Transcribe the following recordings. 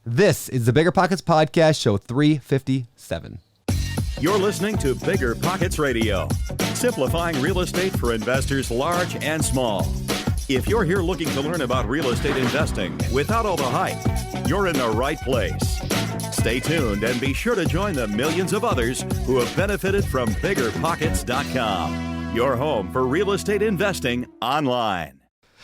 This is the BiggerPockets Podcast, show 357. You're listening to BiggerPockets Radio, simplifying real estate for investors large and small. If you're here looking to learn about real estate investing without all the hype, you're in the right place. Stay tuned and be sure to join the millions of others who have benefited from BiggerPockets.com, your home for real estate investing online.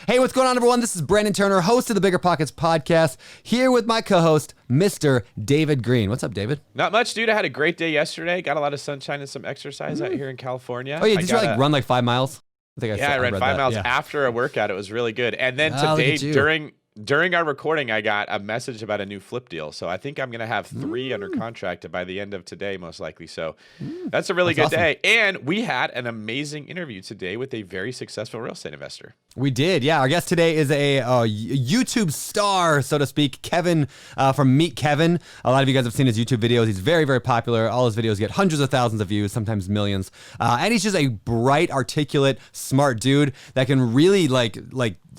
Hey, what's going on, everyone? This is Brandon Turner, host of the BiggerPockets Podcast, here with my co-host, Mr. David Green. What's up, David? Not much, dude. I had a great day yesterday. Got a lot of sunshine and some exercise out here in California. Oh, yeah. Did you run like 5 miles? I ran 5 miles after a workout. It was really good. And then today, during our recording, I got a message about a new flip deal. So I think I'm going to have 3 under contract by the end of today, most likely. So that's a really good day. And we had an amazing interview today with a very successful real estate investor. We did, yeah. Our guest today is a YouTube star, so to speak, Kevin from Meet Kevin. A lot of you guys have seen his YouTube videos. He's very, very popular. All his videos get hundreds of thousands of views, sometimes millions. And he's just a bright, articulate, smart dude that can really like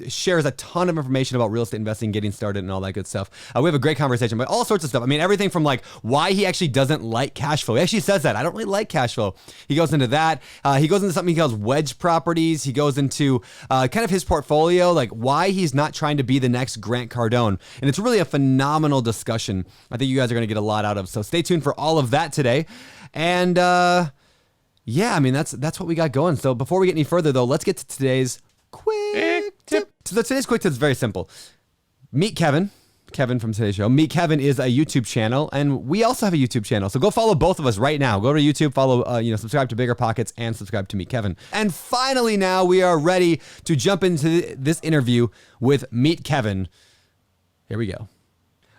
shares a ton of information about real estate investing, getting started, and all that good stuff. We have a great conversation about all sorts of stuff. I mean, everything from like why he actually doesn't like cash flow. He actually says that. I don't really like cash flow. He goes into that. He goes into something he calls wedge properties. He goes into kind of his portfolio, like why he's not trying to be the next Grant Cardone. And it's really a phenomenal discussion. I think you guys are going to get a lot out of. So stay tuned for all of that today. And yeah, I mean, that's what we got going. So before we get any further, though, let's get to today's quick tip. So today's quick tip is very simple. Meet Kevin. Kevin from today's show. Meet Kevin is a YouTube channel, and we also have a YouTube channel. So go follow both of us right now. Go to YouTube, follow, subscribe to BiggerPockets, and subscribe to Meet Kevin. And finally, now we are ready to jump into this interview with Meet Kevin. Here we go.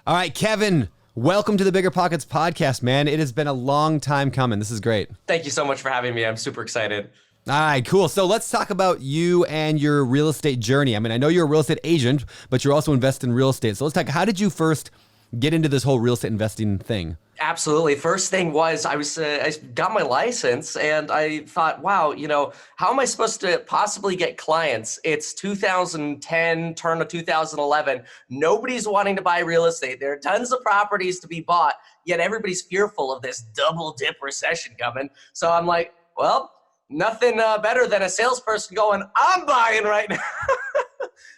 All right, Kevin, welcome to the BiggerPockets Podcast, man. It has been a long time coming. This is great. Thank you so much for having me. I'm super excited. All right, cool. So let's talk about you and your real estate journey. I mean, I know you're a real estate agent, but you're also invested in real estate. So let's talk, how did you first get into this whole real estate investing thing? Absolutely. First thing was I got my license and I thought, wow, how am I supposed to possibly get clients? It's 2010, turn of 2011. Nobody's wanting to buy real estate. There are tons of properties to be bought, yet everybody's fearful of this double dip recession coming. So I'm like, well, nothing better than a salesperson going, I'm buying right now.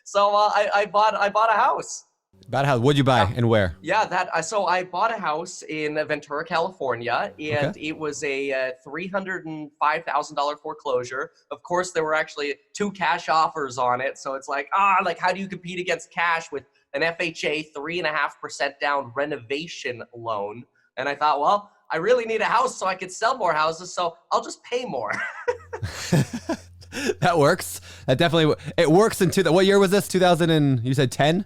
So I bought a house. About how? What'd you buy and where? Yeah, so I bought a house in Ventura, California, and It was a $305,000 foreclosure. Of course, there were actually 2 cash offers on it. So it's like, how do you compete against cash with an FHA 3.5% down renovation loan? And I thought, well, I really need a house so I could sell more houses, so I'll just pay more. That works. That definitely, it works what year was this? 2000 and, you said 10?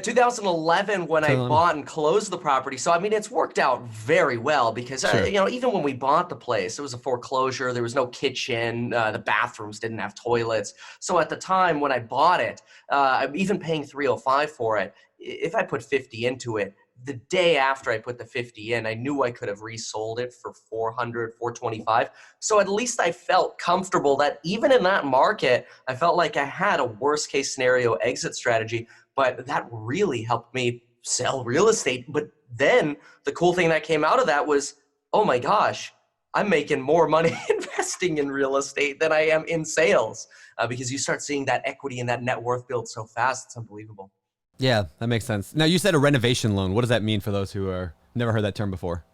2011 when I bought and closed the property. So, I mean, it's worked out very well because, Sure. Even when we bought the place, it was a foreclosure. There was no kitchen. The bathrooms didn't have toilets. So at the time when I bought it, I'm even paying $305 for it. If I put 50 into it, the day after I put the 50 in, I knew I could have resold it for $400, $425. So at least I felt comfortable that even in that market, I felt like I had a worst case scenario exit strategy, but that really helped me sell real estate. But then the cool thing that came out of that was, oh my gosh, I'm making more money investing in real estate than I am in sales because you start seeing that equity and that net worth build so fast. It's unbelievable. Yeah, that makes sense. Now, you said a renovation loan. What does that mean for those who never heard that term before?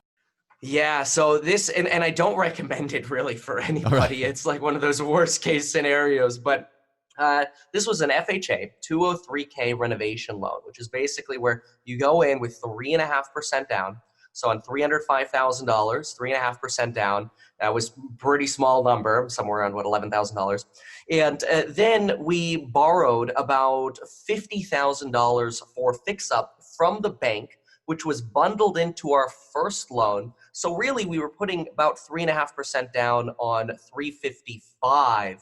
Yeah, so this, and I don't recommend it really for anybody. Right. It's like one of those worst case scenarios, but this was an FHA 203K renovation loan, which is basically where you go in with 3.5% down. So on $305,000, 3.5% down, that was pretty small number, somewhere around $11,000. And then we borrowed about $50,000 for fix up from the bank, which was bundled into our first loan. So really we were putting about 3.5% down on $355.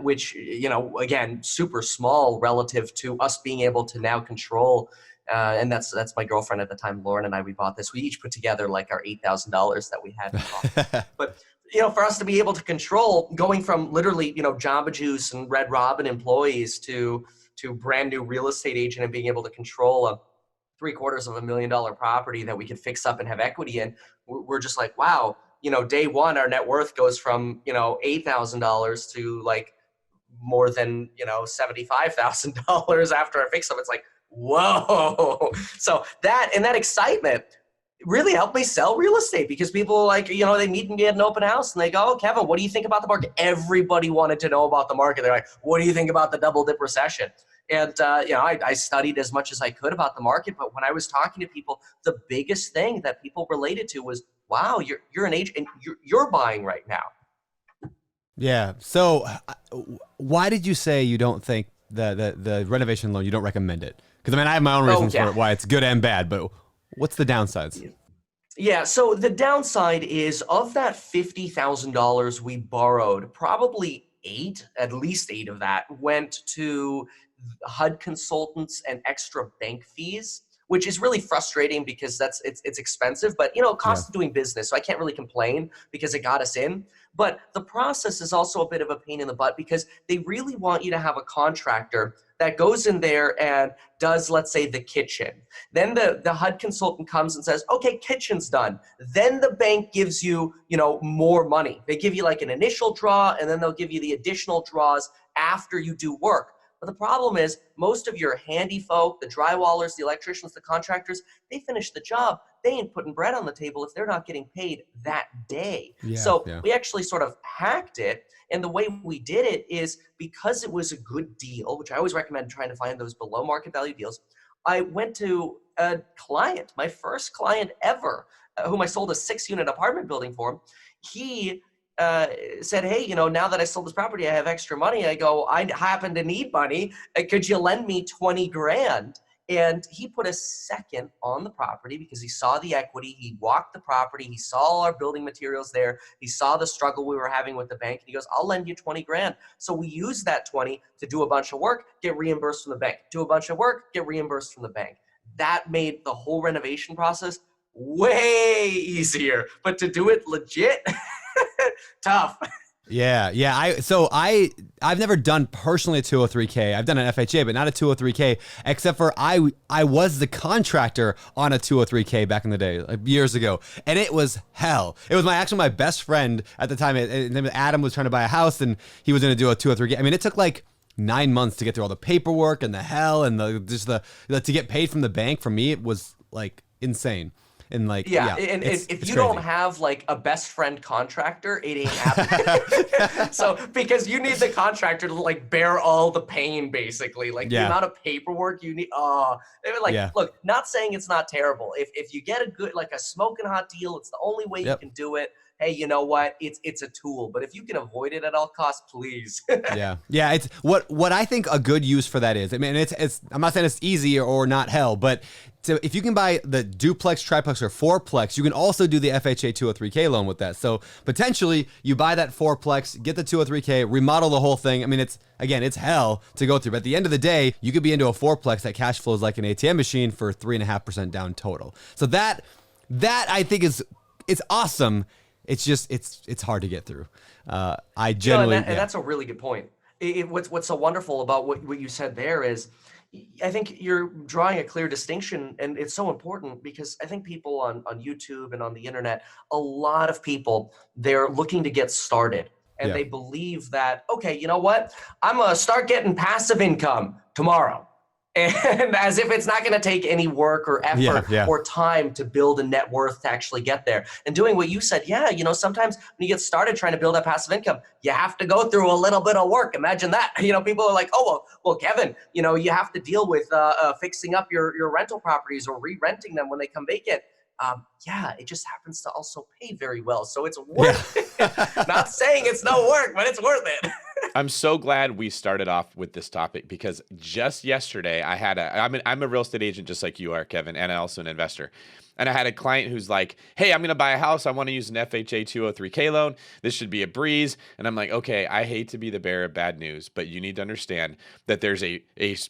Which, again, super small relative to us being able to now control. And that's my girlfriend at the time, Lauren, and we bought this. We each put together like our $8,000 that we had. But, for us to be able to control going from literally, Jamba Juice and Red Robin employees to brand new real estate agent and being able to control $750,000 property that we could fix up and have equity in, we're just like, wow, day one, our net worth goes from, $8,000 to like more than, $75,000 after I fix up. It's like, whoa. So that excitement really helped me sell real estate, because people like, they meet me at an open house and they go, oh, Kevin, what do you think about the market? Everybody wanted to know about the market. They're like, what do you think about the double dip recession? And, I studied as much as I could about the market, but when I was talking to people, the biggest thing that people related to was, wow, you're an agent and you're buying right now. Yeah. So why did you say you don't think the renovation loan, you don't recommend it? Because I have my own reasons for why it's good and bad, but what's the downsides? Yeah, so the downside is, of that $50,000 we borrowed, probably at least eight of that went to HUD consultants and extra bank fees, which is really frustrating because it's expensive, but cost of doing business. So I can't really complain because it got us in. But the process is also a bit of a pain in the butt, because they really want you to have a contractor that goes in there and does, let's say, the kitchen. Then the HUD consultant comes and says, okay, kitchen's done. Then the bank gives you, more money. They give you like an initial draw, and then they'll give you the additional draws after you do work. But the problem is, most of your handy folk, the drywallers, the electricians, the contractors, they finish the job. They ain't putting bread on the table if they're not getting paid that day. We actually sort of hacked it. And the way we did it is, because it was a good deal, which I always recommend trying to find those below market value deals. I went to a client, my first client ever, whom I sold a 6-unit apartment building for. He said, hey, now that I sold this property, I have extra money. I go, I happen to need money. Could you lend me 20 grand? And he put a second on the property because he saw the equity. He walked the property. He saw all our building materials there. He saw the struggle we were having with the bank. And he goes, I'll lend you 20 grand. So we used that 20 to do a bunch of work, get reimbursed from the bank. Do a bunch of work, get reimbursed from the bank. That made the whole renovation process way easier. But to do it legit, tough. Yeah. I've never done personally a 203K. I've done an FHA, but not a 203K, except for I was the contractor on a 203K back in the day, like years ago, and it was hell. It was my best friend at the time. Adam was trying to buy a house, and he was going to do a 203K. It took like 9 months to get through all the paperwork and the hell and the to get paid from the bank. For me, it was like insane. And if you crazy. Don't have like a best friend contractor, it ain't happening. So because you need the contractor to like bear all the pain, basically, like the amount of paperwork you need. Look, not saying it's not terrible. If you get a good, like a smoking hot deal, it's the only way you can do it. Hey, you know what? It's a tool, but if you can avoid it at all costs, please. Yeah. It's what I think a good use for that is. It's I'm not saying it's easy or not hell, but if you can buy the duplex, triplex, or fourplex, you can also do the FHA 203K loan with that. So potentially you buy that fourplex, get the 203K, remodel the whole thing. It's hell to go through, but at the end of the day, you could be into a fourplex that cash flows like an ATM machine for 3.5% down total. So that I think it's awesome. It's just it's hard to get through. I generally, and that's a really good point. What's so wonderful about what you said there is, I think you're drawing a clear distinction, and it's so important because I think people on YouTube and on the internet, a lot of people, they're looking to get started, and they believe that, okay, you know what, I'm gonna start getting passive income tomorrow. And as if it's not going to take any work or effort or time to build a net worth to actually get there. And doing what you said, sometimes when you get started trying to build that passive income, you have to go through a little bit of work. Imagine that. People are like, oh, well, Kevin, you have to deal with fixing up your rental properties or re-renting them when they come vacant. It just happens to also pay very well. So it's worth it. Not saying it's no work, but it's worth it. I'm so glad we started off with this topic because just yesterday I'm a real estate agent just like you are, Kevin, and also an investor. And I had a client who's like, hey, I'm going to buy a house. I want to use an FHA 203K loan. This should be a breeze. And I'm like, okay, I hate to be the bearer of bad news, but you need to understand that there's a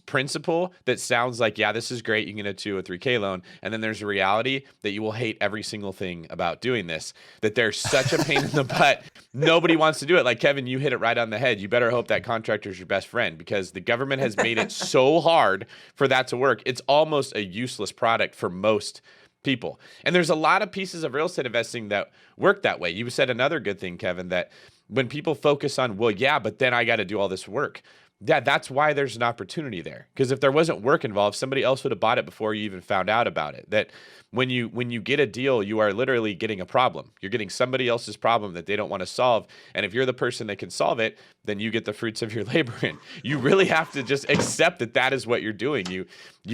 principle that sounds like, yeah, this is great. You can get a 203K loan. And then there's a reality that you will hate every single thing about doing this, that there's such a pain in the butt. Nobody wants to do it. Like, Kevin, you hit it right on the head. You better hope that contractor is your best friend, because the government has made it so hard for that to work. It's almost a useless product for most people. And there's a lot of pieces of real estate investing that work that way. You said another good thing, Kevin, that when people focus on, well, yeah, but then I got to do all this work. That's why there's an opportunity there. Because if there wasn't work involved, somebody else would have bought it before you even found out about it. That when you get a deal, you are literally getting a problem. You're getting somebody else's problem that they don't want to solve. And if you're the person that can solve it, then you get the fruits of your labor. And you really have to just accept that that is what you're doing. You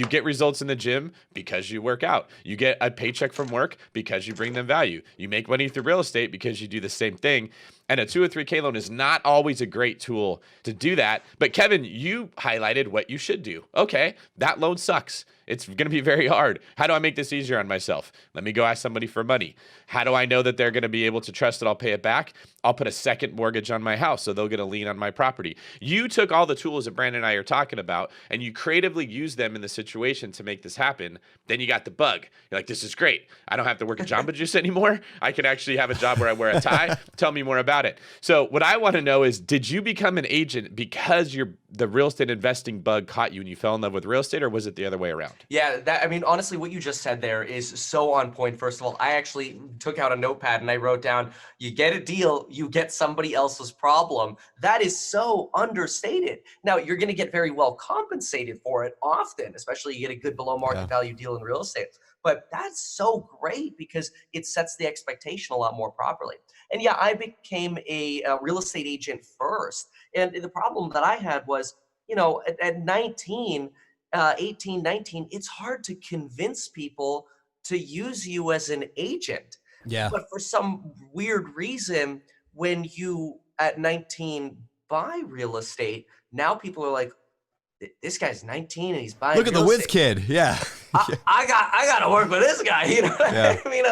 get results in the gym because you work out. You get a paycheck from work because you bring them value. You make money through real estate because you do the same thing. And a 203K loan is not always a great tool to do that. But Kevin, you highlighted what you should do. Okay, that loan sucks. It's going to be very hard. How do I make this easier on myself? Let me go ask somebody for money. How do I know that they're going to be able to trust that I'll pay it back? I'll put a second mortgage on my house so they'll get a lien on my property. You took all the tools that Brandon and I are talking about and you creatively used them in the situation to make this happen. Then you got the bug. You're like, this is great. I don't have to work at Jamba Juice anymore. I can actually have a job where I wear a tie. Tell me more about it. So what I want to know is, did you become an agent because the real estate investing bug caught you and you fell in love with real estate, or was it the other way around? Yeah, I mean, honestly, what you just said there is so on point. First of all, I actually took out a notepad and I wrote down, you get a deal, you get somebody else's problem. That is so understated. Now, you're going to get very well compensated for it often, especially you get a good below market value deal in real estate. But that's so great because it sets the expectation a lot more properly. And yeah, I became a real estate agent first. And the problem that I had was, at 19, 18, 19, it's hard to convince people to use you as an agent. Yeah. But for some weird reason, when you at 19 buy real estate, now people are like, this guy's 19 and he's buying. Look at the whiz kid. Yeah. I got to work with this guy. You know what I mean?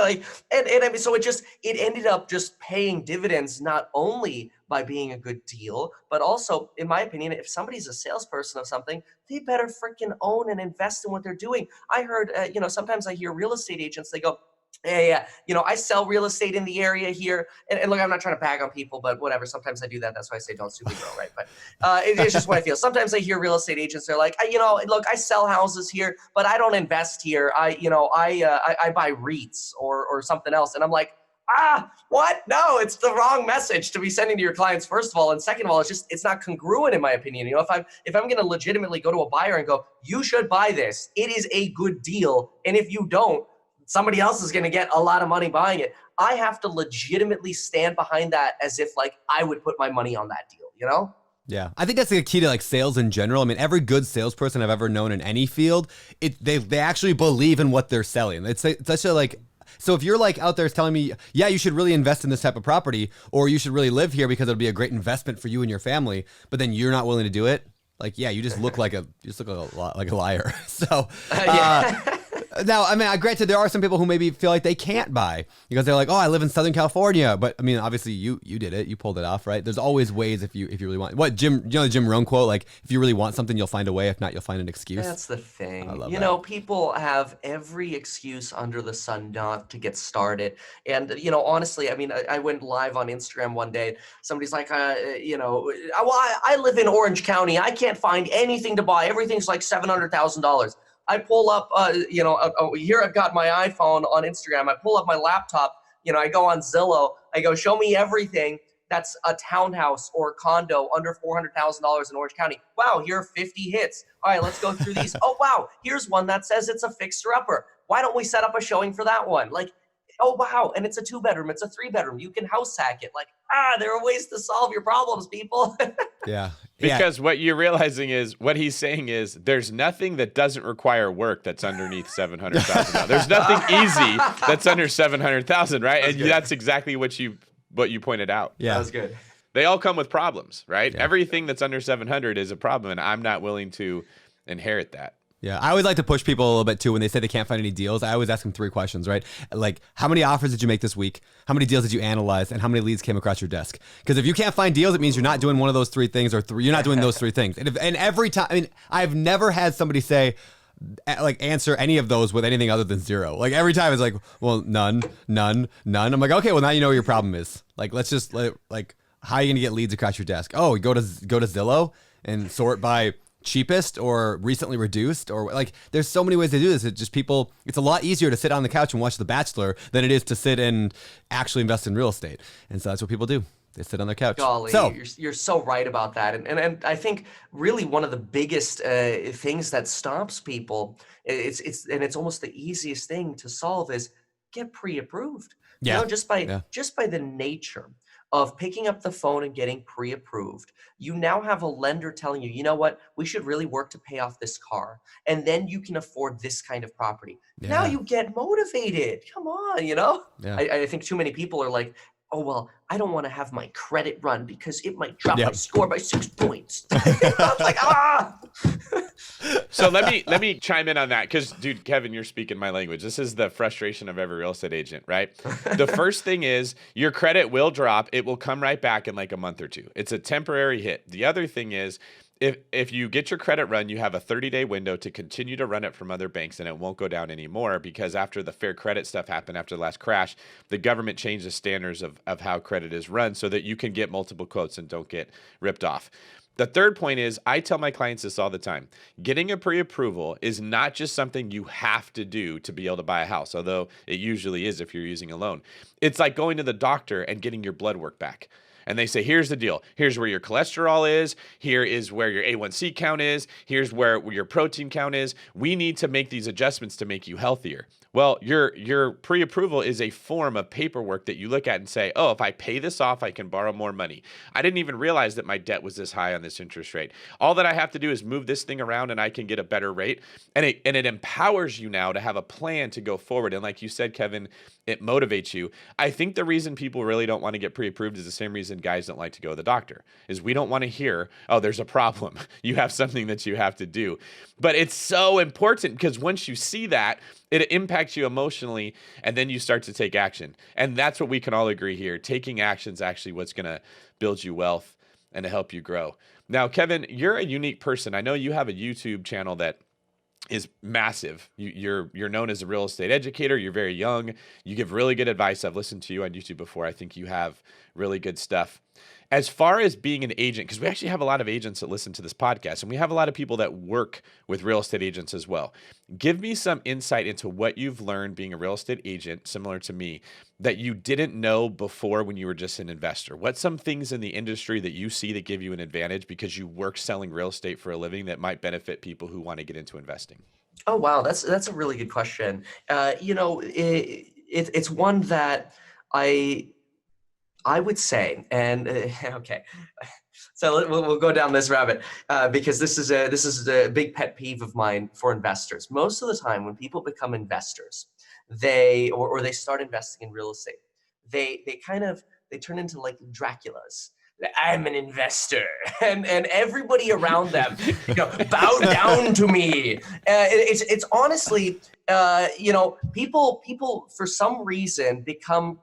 And I mean, so it ended up just paying dividends, not only by being a good deal, but also, in my opinion, if somebody's a salesperson of something, they better freaking own and invest in what they're doing. I heard, sometimes I hear real estate agents, they go, yeah. I sell real estate in the area here. And look, I'm not trying to bag on people, but whatever. Sometimes I do that. That's why I say don't sue me, girl, right? But it's just what I feel. Sometimes I hear real estate agents, they're like, look, I sell houses here, but I don't invest here. I buy REITs or something else. And I'm like, what? No, it's the wrong message to be sending to your clients, first of all. And second of all, it's not congruent in my opinion. If I'm going to legitimately go to a buyer and go, you should buy this, it is a good deal. And if you don't, somebody else is going to get a lot of money buying it. I have to legitimately stand behind that as if I would put my money on that deal, Yeah, I think that's the key to sales in general. I mean, every good salesperson I've ever known in any field, they actually believe in what they're selling. It's such a so if you're out there telling me, yeah, you should really invest in this type of property, or you should really live here because it'll be a great investment for you and your family, but then you're not willing to do it. You just look like a liar. So. Now, I mean, granted, there are some people who maybe feel like they can't buy because they're like, oh, I live in Southern California. But I mean, obviously, you did it. You pulled it off, right? There's always ways if you really want. What Jim Rohn quote? If you really want something, you'll find a way. If not, you'll find an excuse. That's the thing. I love that. People have every excuse under the sun not to get started. And honestly, I mean, I went live on Instagram one day. Somebody's like, I live in Orange County. I can't find anything to buy. Everything's like $700,000. I pull up, here I've got my iPhone on Instagram. I pull up my laptop, I go on Zillow. I go, show me everything that's a townhouse or a condo under $400,000 in Orange County. Wow, here are 50 hits. All right, let's go through these. Oh, wow, here's one that says it's a fixer-upper. Why don't we set up a showing for that one? Oh, wow, and it's a 2-bedroom, it's a 3-bedroom. You can house hack it. There are ways to solve your problems, people. Yeah. Because what you're realizing is, what he's saying is, there's nothing that doesn't require work that's underneath $700,000. There's nothing easy that's under $700,000, right? That's exactly what you pointed out. Yeah, that was good. They all come with problems, right? Yeah. Everything that's under 700 is a problem, and I'm not willing to inherit that. Yeah, I always like to push people a little bit too when they say they can't find any deals. I always ask them 3 questions, right? How many offers did you make this week? How many deals did you analyze? And how many leads came across your desk? Because if you can't find deals, it means you're not doing one of those 3 things, or you're not doing those 3 things. And every time, I mean, I've never had somebody say, answer any of those with anything other than 0. Every time it's well, none. I'm like, okay, well now you know what your problem is. Let's just How are you going to get leads across your desk? Oh, go to Zillow and sort by cheapest or recently reduced, or like there's so many ways to do this. It's a lot easier to sit on the couch and watch The Bachelor than it is to sit and actually invest in real estate. And so that's what people do. They sit on their couch. Golly, you're so right about that. And I think really one of the biggest things that stops people, it's almost the easiest thing to solve, is get pre-approved. Yeah. You know, just by the nature of picking up the phone and getting pre-approved, you now have a lender telling you, you know what, we should really work to pay off this car, and then you can afford this kind of property. Yeah. Now you get motivated. Come on, you know? Yeah. I think too many people are like, oh, well, I don't want to have my credit run because it might drop my score by 6 points. I'm like, ah! So let me chime in on that, because, dude, Kevin, you're speaking my language. This is the frustration of every real estate agent, right? The first thing is your credit will drop. It will come right back in like a month or two. It's a temporary hit. The other thing is, if you get your credit run, you have a 30-day window to continue to run it from other banks, and it won't go down anymore, because after the fair credit stuff happened after the last crash, the government changed the standards of how credit is run so that you can get multiple quotes and don't get ripped off. The third point is, I tell my clients this all the time. Getting a pre-approval is not just something you have to do to be able to buy a house, although it usually is if you're using a loan. It's like going to the doctor and getting your blood work back. And they say, here's the deal. Here's where your cholesterol is. Here is where your A1C count is. Here's where your protein count is. We need to make these adjustments to make you healthier. Well, your pre-approval is a form of paperwork that you look at and say, oh, if I pay this off, I can borrow more money. I didn't even realize that my debt was this high on this interest rate. All that I have to do is move this thing around and I can get a better rate. And it empowers you now to have a plan to go forward. And like you said, Kevin, it motivates you. I think the reason people really don't want to get pre-approved is the same reason guys don't like to go to the doctor, is we don't want to hear, oh, there's a problem. You have something that you have to do. But it's so important, because once you see that, it impacts you emotionally, and then you start to take action. And that's what we can all agree here. Taking action is actually what's going to build you wealth and to help you grow. Now, Kevin, you're a unique person. I know you have a YouTube channel that is massive. You're known as a real estate educator. You're very young. You give really good advice. I've listened to you on YouTube before. I think you have really good stuff. As far as being an agent, because we actually have a lot of agents that listen to this podcast, and we have a lot of people that work with real estate agents as well. Give me some insight into what you've learned being a real estate agent, similar to me, that you didn't know before when you were just an investor. What's some things in the industry that you see that give you an advantage because you work selling real estate for a living that might benefit people who want to get into investing? Oh, wow. That's a really good question. It's one that I would say, and okay, so we'll go down this rabbit because this is a big pet peeve of mine for investors. Most of the time, when people become investors, they start investing in real estate, they turn into like Draculas. I'm an investor, and everybody around them, bow down to me. It's honestly, people for some reason become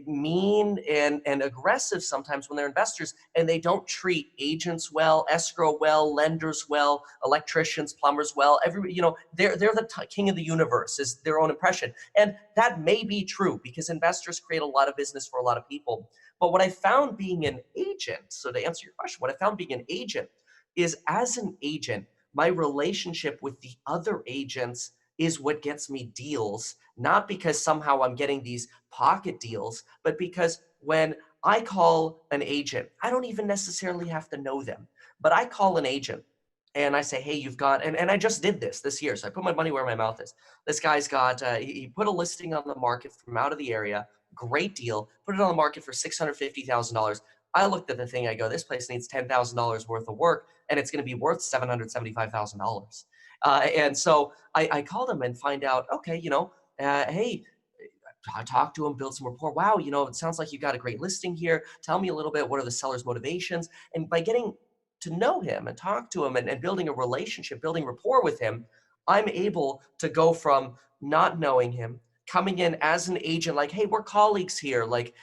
mean and aggressive sometimes when they're investors, and they don't treat agents well, escrow well, lenders well, electricians, plumbers well. Everybody, they're the king of the universe is their own impression. And that may be true, because investors create a lot of business for a lot of people. But what I found being an agent, so to answer your question, what I found being an agent is, as an agent, my relationship with the other agents is what gets me deals, not because somehow I'm getting these pocket deals, but because when I call an agent, I don't even necessarily have to know them, but I call an agent and I say, hey, you've got, and I just did this year, so I put my money where my mouth is. This guy's got, he put a listing on the market from out of the area, great deal, put it on the market for $650,000. I looked at the thing, I go, this place needs $10,000 worth of work, and it's going to be worth $775,000. And so I called him and find out, okay, hey, I talked to him, build some rapport. Wow, it sounds like you got a great listing here. Tell me a little bit, what are the seller's motivations? And by getting to know him and talk to him and building a relationship, building rapport with him, I'm able to go from not knowing him, coming in as an agent, like, hey, we're colleagues here. Like,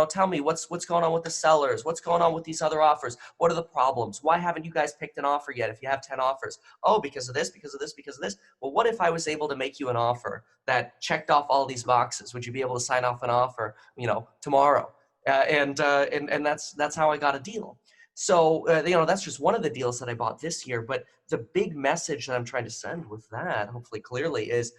tell me what's going on with the sellers? What's going on with these other offers? What are the problems? Why haven't you guys picked an offer yet if you have 10 offers? Oh, because of this, because of this, because of this. Well, what if I was able to make you an offer that checked off all these boxes? Would you be able to sign off an offer, tomorrow? And that's how I got a deal. So, that's just one of the deals that I bought this year. But the big message that I'm trying to send with that, hopefully clearly, is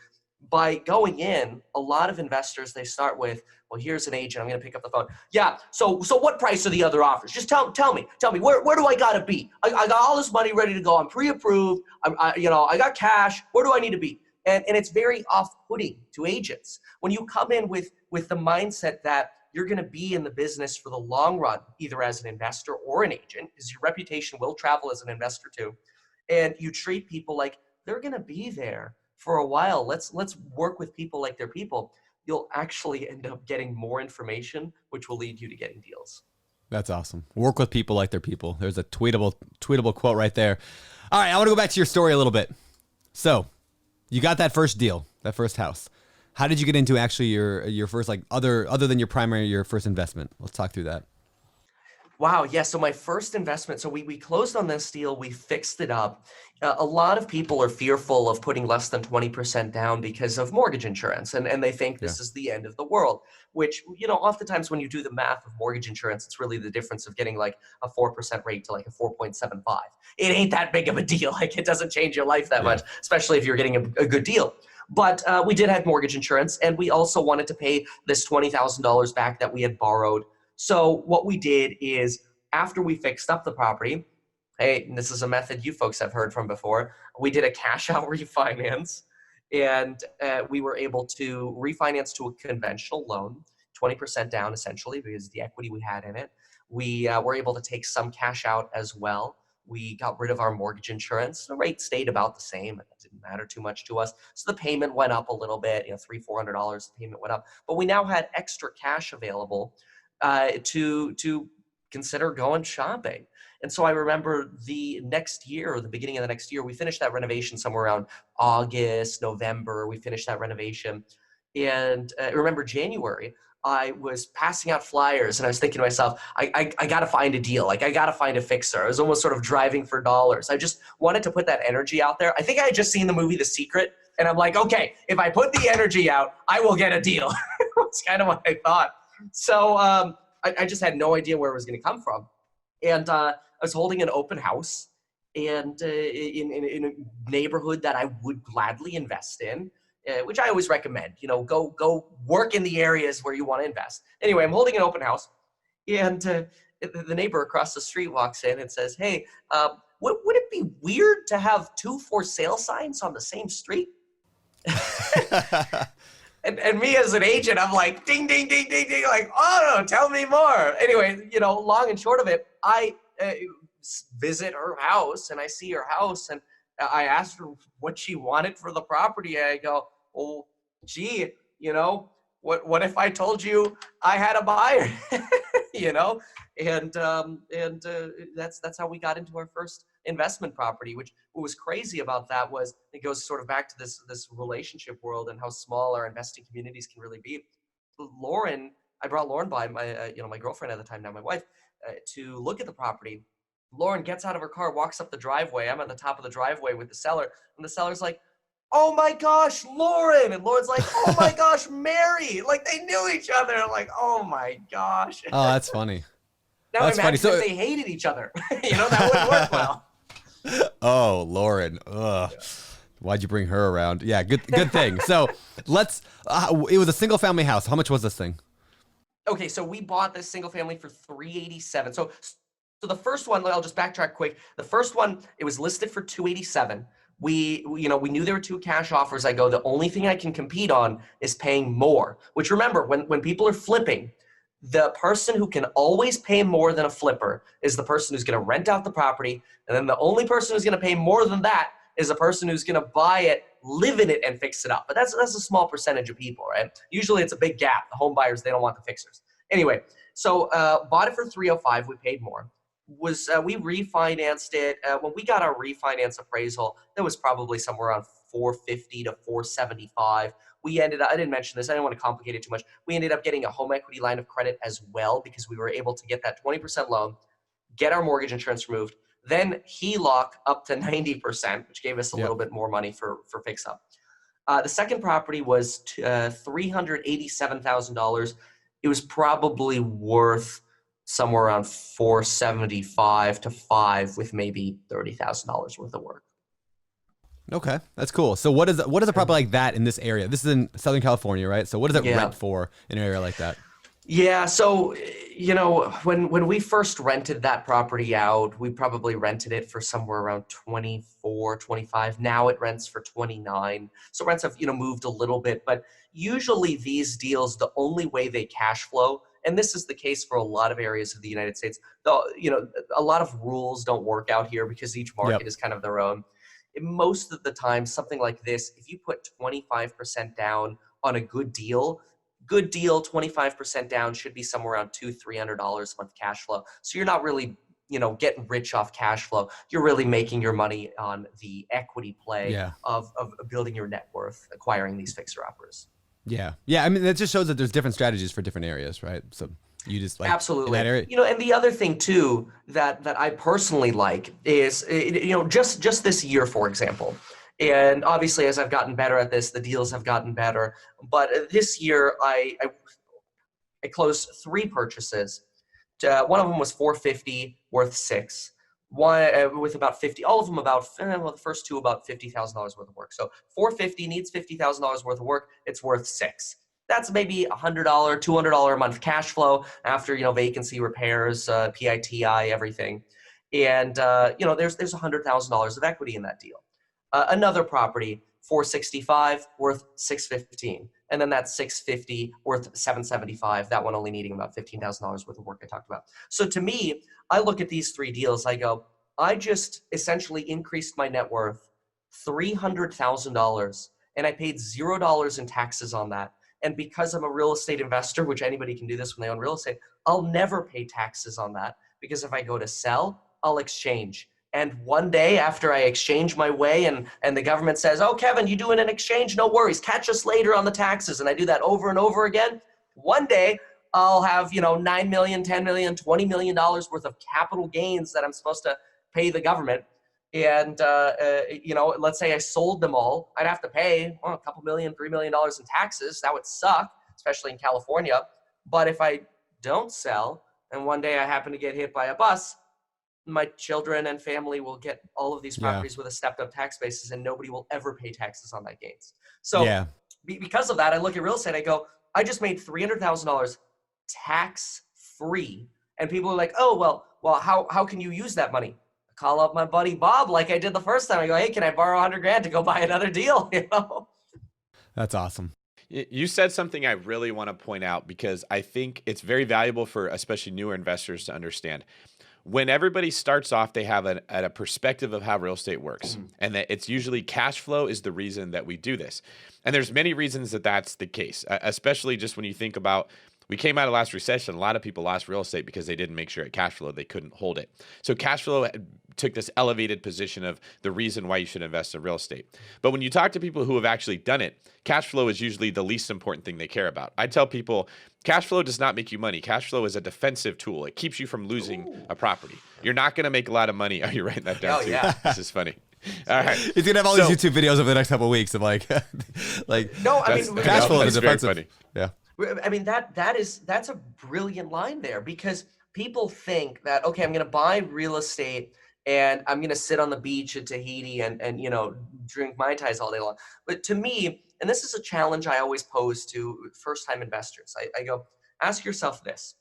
by going in, a lot of investors, they start with, well, here's an agent. I'm going to pick up the phone. Yeah. So what price are the other offers? Just tell me, where do I got to be? I got all this money ready to go. I'm pre-approved. I got cash. Where do I need to be? And it's very off-putting to agents. When you come in with the mindset that you're going to be in the business for the long run, either as an investor or an agent, because your reputation will travel as an investor too. And you treat people like they're going to be there for a while. Let's work with people like they're people. You'll actually end up getting more information, which will lead you to getting deals. That's awesome. Work with people like they're people. There's a tweetable quote right there. All right, I want to go back to your story a little bit. So you got that first deal, that first house. How did you get into actually your first, like other than your first investment? Let's talk through that. Wow. Yeah. So my first investment, so we closed on this deal. We fixed it up. A lot of people are fearful of putting less than 20% down because of mortgage insurance. And they think this is the end of the world, which, oftentimes when you do the math of mortgage insurance, it's really the difference of getting like a 4% rate to like a 4.75. It ain't that big of a deal. Like it doesn't change your life that much, especially if you're getting a good deal. But we did have mortgage insurance, and we also wanted to pay this $20,000 back that we had borrowed. So what we did is, after we fixed up the property, hey, and this is a method you folks have heard from before, we did a cash out refinance, and we were able to refinance to a conventional loan, 20% down essentially because of the equity we had in it. We were able to take some cash out as well. We got rid of our mortgage insurance. The rate stayed about the same. It didn't matter too much to us. So the payment went up a little bit, $300-$400, the payment went up. But we now had extra cash available to consider going shopping. And so I remember the next year, or the beginning of the next year, we finished that renovation somewhere around August, November. We finished that renovation. And I remember January, I was passing out flyers and I was thinking to myself, I got to find a deal. Like I got to find a fixer. I was almost sort of driving for dollars. I just wanted to put that energy out there. I think I had just seen the movie The Secret, and I'm like, okay, if I put the energy out, I will get a deal. That's kind of what I thought. So I just had no idea where it was going to come from. And I was holding an open house and in a neighborhood that I would gladly invest in. Which I always recommend, go work in the areas where you want to invest. Anyway, I'm holding an open house, and the neighbor across the street walks in and says, hey, would it be weird to have 2 for sale signs on the same street? and me as an agent, I'm like, ding, ding, ding, ding, ding, like, oh, no, tell me more. Anyway, long and short of it, I visit her house, and I see her house, and I asked her what she wanted for the property. And I go, oh, gee, what if I told you I had a buyer, and that's how we got into our first investment property. Which what was crazy about that was it goes sort of back to this relationship world and how small our investing communities can really be. I brought Lauren by, my girlfriend at the time, now my wife, to look at the property. Lauren gets out of her car, walks up the driveway. I'm at the top of the driveway with the seller, and the seller's like, oh my gosh, Lauren. And Lauren's like, oh my gosh, Mary. Like they knew each other. I'm like, oh my gosh. Oh, that's funny. Now that's imagine funny. If they hated each other. That wouldn't work well. Oh, Lauren. Ugh. Yeah. Why'd you bring her around? Yeah, good thing. So it was a single family house. How much was this thing? Okay, so we bought this single family for $387. So the first one, I'll just backtrack quick. The first one, it was listed for $287. We knew there were 2 cash offers. I go, the only thing I can compete on is paying more, which remember, when people are flipping, the person who can always pay more than a flipper is the person who's going to rent out the property. And then the only person who's going to pay more than that is the person who's going to buy it, live in it, and fix it up. But that's a small percentage of people, right? Usually it's a big gap. The home buyers, they don't want the fixers. Anyway, so bought it for $305. We paid more. We refinanced it. When we got our refinance appraisal, that was probably somewhere around $450 to $475. We ended up, I didn't mention this, I didn't want to complicate it too much. We ended up getting a home equity line of credit as well because we were able to get that 20% loan, get our mortgage insurance removed, then HELOC up to 90%, which gave us a little bit more money for fix up. The second property was $387,000. it was probably worth somewhere around 475 to 5 with maybe $30,000 worth of work. Okay, that's cool. So what is a property like that in this area? This is in Southern California, right? So what does it rent for in an area like that? Yeah, so when we first rented that property out, we probably rented it for somewhere around 24, 25. Now it rents for 29. So rents have moved a little bit, but usually these deals, the only way they cash flow, and this is the case for a lot of areas of the United States, though a lot of rules don't work out here because each market is kind of their own. Most of the time, something like this, if you put 25% down on a good deal, 25% down should be somewhere around $200-$300 a month cash flow. So you're not really, getting rich off cash flow. You're really making your money on the equity play of building your net worth, acquiring these fixer-uppers. Yeah. I mean, that just shows that there's different strategies for different areas, right? So you just like absolutely. In that area. And the other thing too that I personally like is just this year, for example. And obviously, as I've gotten better at this, the deals have gotten better. But this year, I closed 3 purchases. One of them was $450, worth $6. One with about 50. All of them about the first 2 about $50,000 worth of work. So $450 needs $50,000 worth of work. It's worth $6. That's maybe $100, $200 a month cash flow after vacancy repairs, PITI, everything. And there's $100,000 of equity in that deal. Another property, $465, worth $615, and then that $650 worth $775. That one only needing about $15,000 worth of work I talked about. So to me, I look at these 3 deals. I go, I just essentially increased my net worth $300,000, and I paid $0 in taxes on that. And because I'm a real estate investor, which anybody can do this when they own real estate, I'll never pay taxes on that, because if I go to sell, I'll exchange. And one day after I exchange my way and the government says, oh, Kevin, you doing an exchange? No worries. Catch us later on the taxes. And I do that over and over again. One day I'll have, $9 million, $10 million, $20 million worth of capital gains that I'm supposed to pay the government. And, let's say I sold them all. I'd have to pay a couple million, $3 million in taxes. That would suck, especially in California. But if I don't sell and one day I happen to get hit by a bus, my children and family will get all of these properties with a stepped up tax basis, and nobody will ever pay taxes on that gains. So because of that, I look at real estate, I go, I just made $300,000 tax free. And people are like, oh, well, how can you use that money? I call up my buddy Bob, like I did the first time. I go, hey, can I borrow $100,000 to go buy another deal? That's awesome. You said something I really want to point out, because I think it's very valuable for especially newer investors to understand. When everybody starts off, they have a perspective of how real estate works, and that it's usually cash flow is the reason that we do this. And there's many reasons that that's the case, especially just when you think about, we came out of last recession, a lot of people lost real estate because they didn't make sure it cash flow, they couldn't hold it. So cash flow took this elevated position of the reason why you should invest in real estate. But when you talk to people who have actually done it, cash flow is usually the least important thing they care about. I tell people, cash flow does not make you money. Cash flow is a defensive tool. It keeps you from losing a property. You're not going to make a lot of money. Are you writing that down too? Yeah. This is funny. All right. He's going to have all these YouTube videos over the next couple of weeks of like no, I mean, cash flow is defensive. Funny. Yeah. I mean, that's a brilliant line there, because people think that, okay, I'm going to buy real estate and I'm going to sit on the beach in Tahiti and drink Mai Tais all day long. But to me, and this is a challenge I always pose to first-time investors, I go, ask yourself this.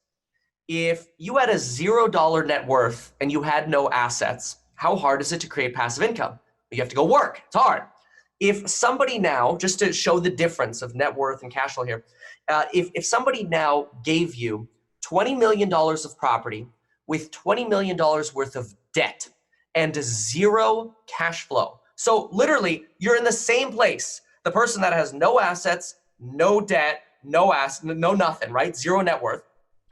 If you had a $0 net worth and you had no assets, how hard is it to create passive income? You have to go work. It's hard. If somebody now, just to show the difference of net worth and cash flow here, if somebody now gave you $20 million of property with $20 million worth of debt and 0 cash flow. So literally, you're in the same place. The person that has no assets, no debt, no nothing, right? 0 net worth,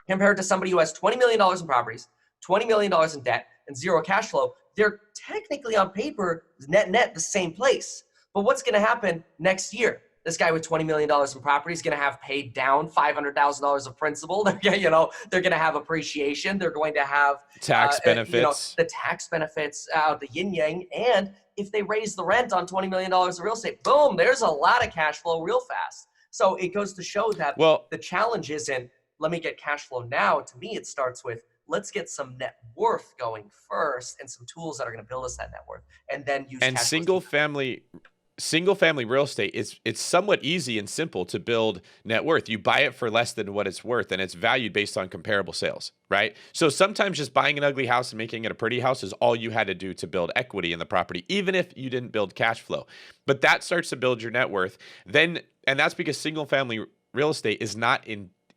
compared to somebody who has $20 million in properties, $20 million in debt, and 0 cash flow. They're technically on paper, net the same place. But what's going to happen next year? This guy with $20 million in property is going to have paid down $500,000 of principal. They're going to have appreciation. They're going to have tax benefits, the tax benefits, the yin yang. And if they raise the rent on $20 million of real estate, boom, there's a lot of cash flow real fast. So it goes to show that the challenge isn't let me get cash flow now. To me, it starts with, let's get some net worth going first and some tools that are going to build us that net worth, and then use and cash single family real estate, it's somewhat easy and simple to build net worth. You buy it for less than what it's worth, and it's valued based on comparable sales, right? So sometimes just buying an ugly house and making it a pretty house is all you had to do to build equity in the property, even if you didn't build cash flow. But that starts to build your net worth. And that's because single family real estate is not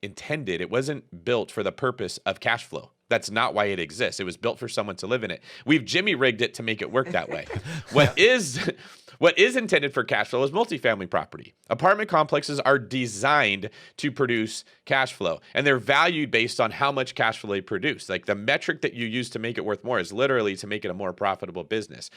intended. It wasn't built for the purpose of cash flow. That's not why it exists. It was built for someone to live in it. We've Jimmy rigged it to make it work that way. What is intended for cash flow is multifamily property. Apartment complexes are designed to produce cash flow, and they're valued based on how much cash flow they produce. Like the metric that you use to make it worth more is literally to make it a more profitable business.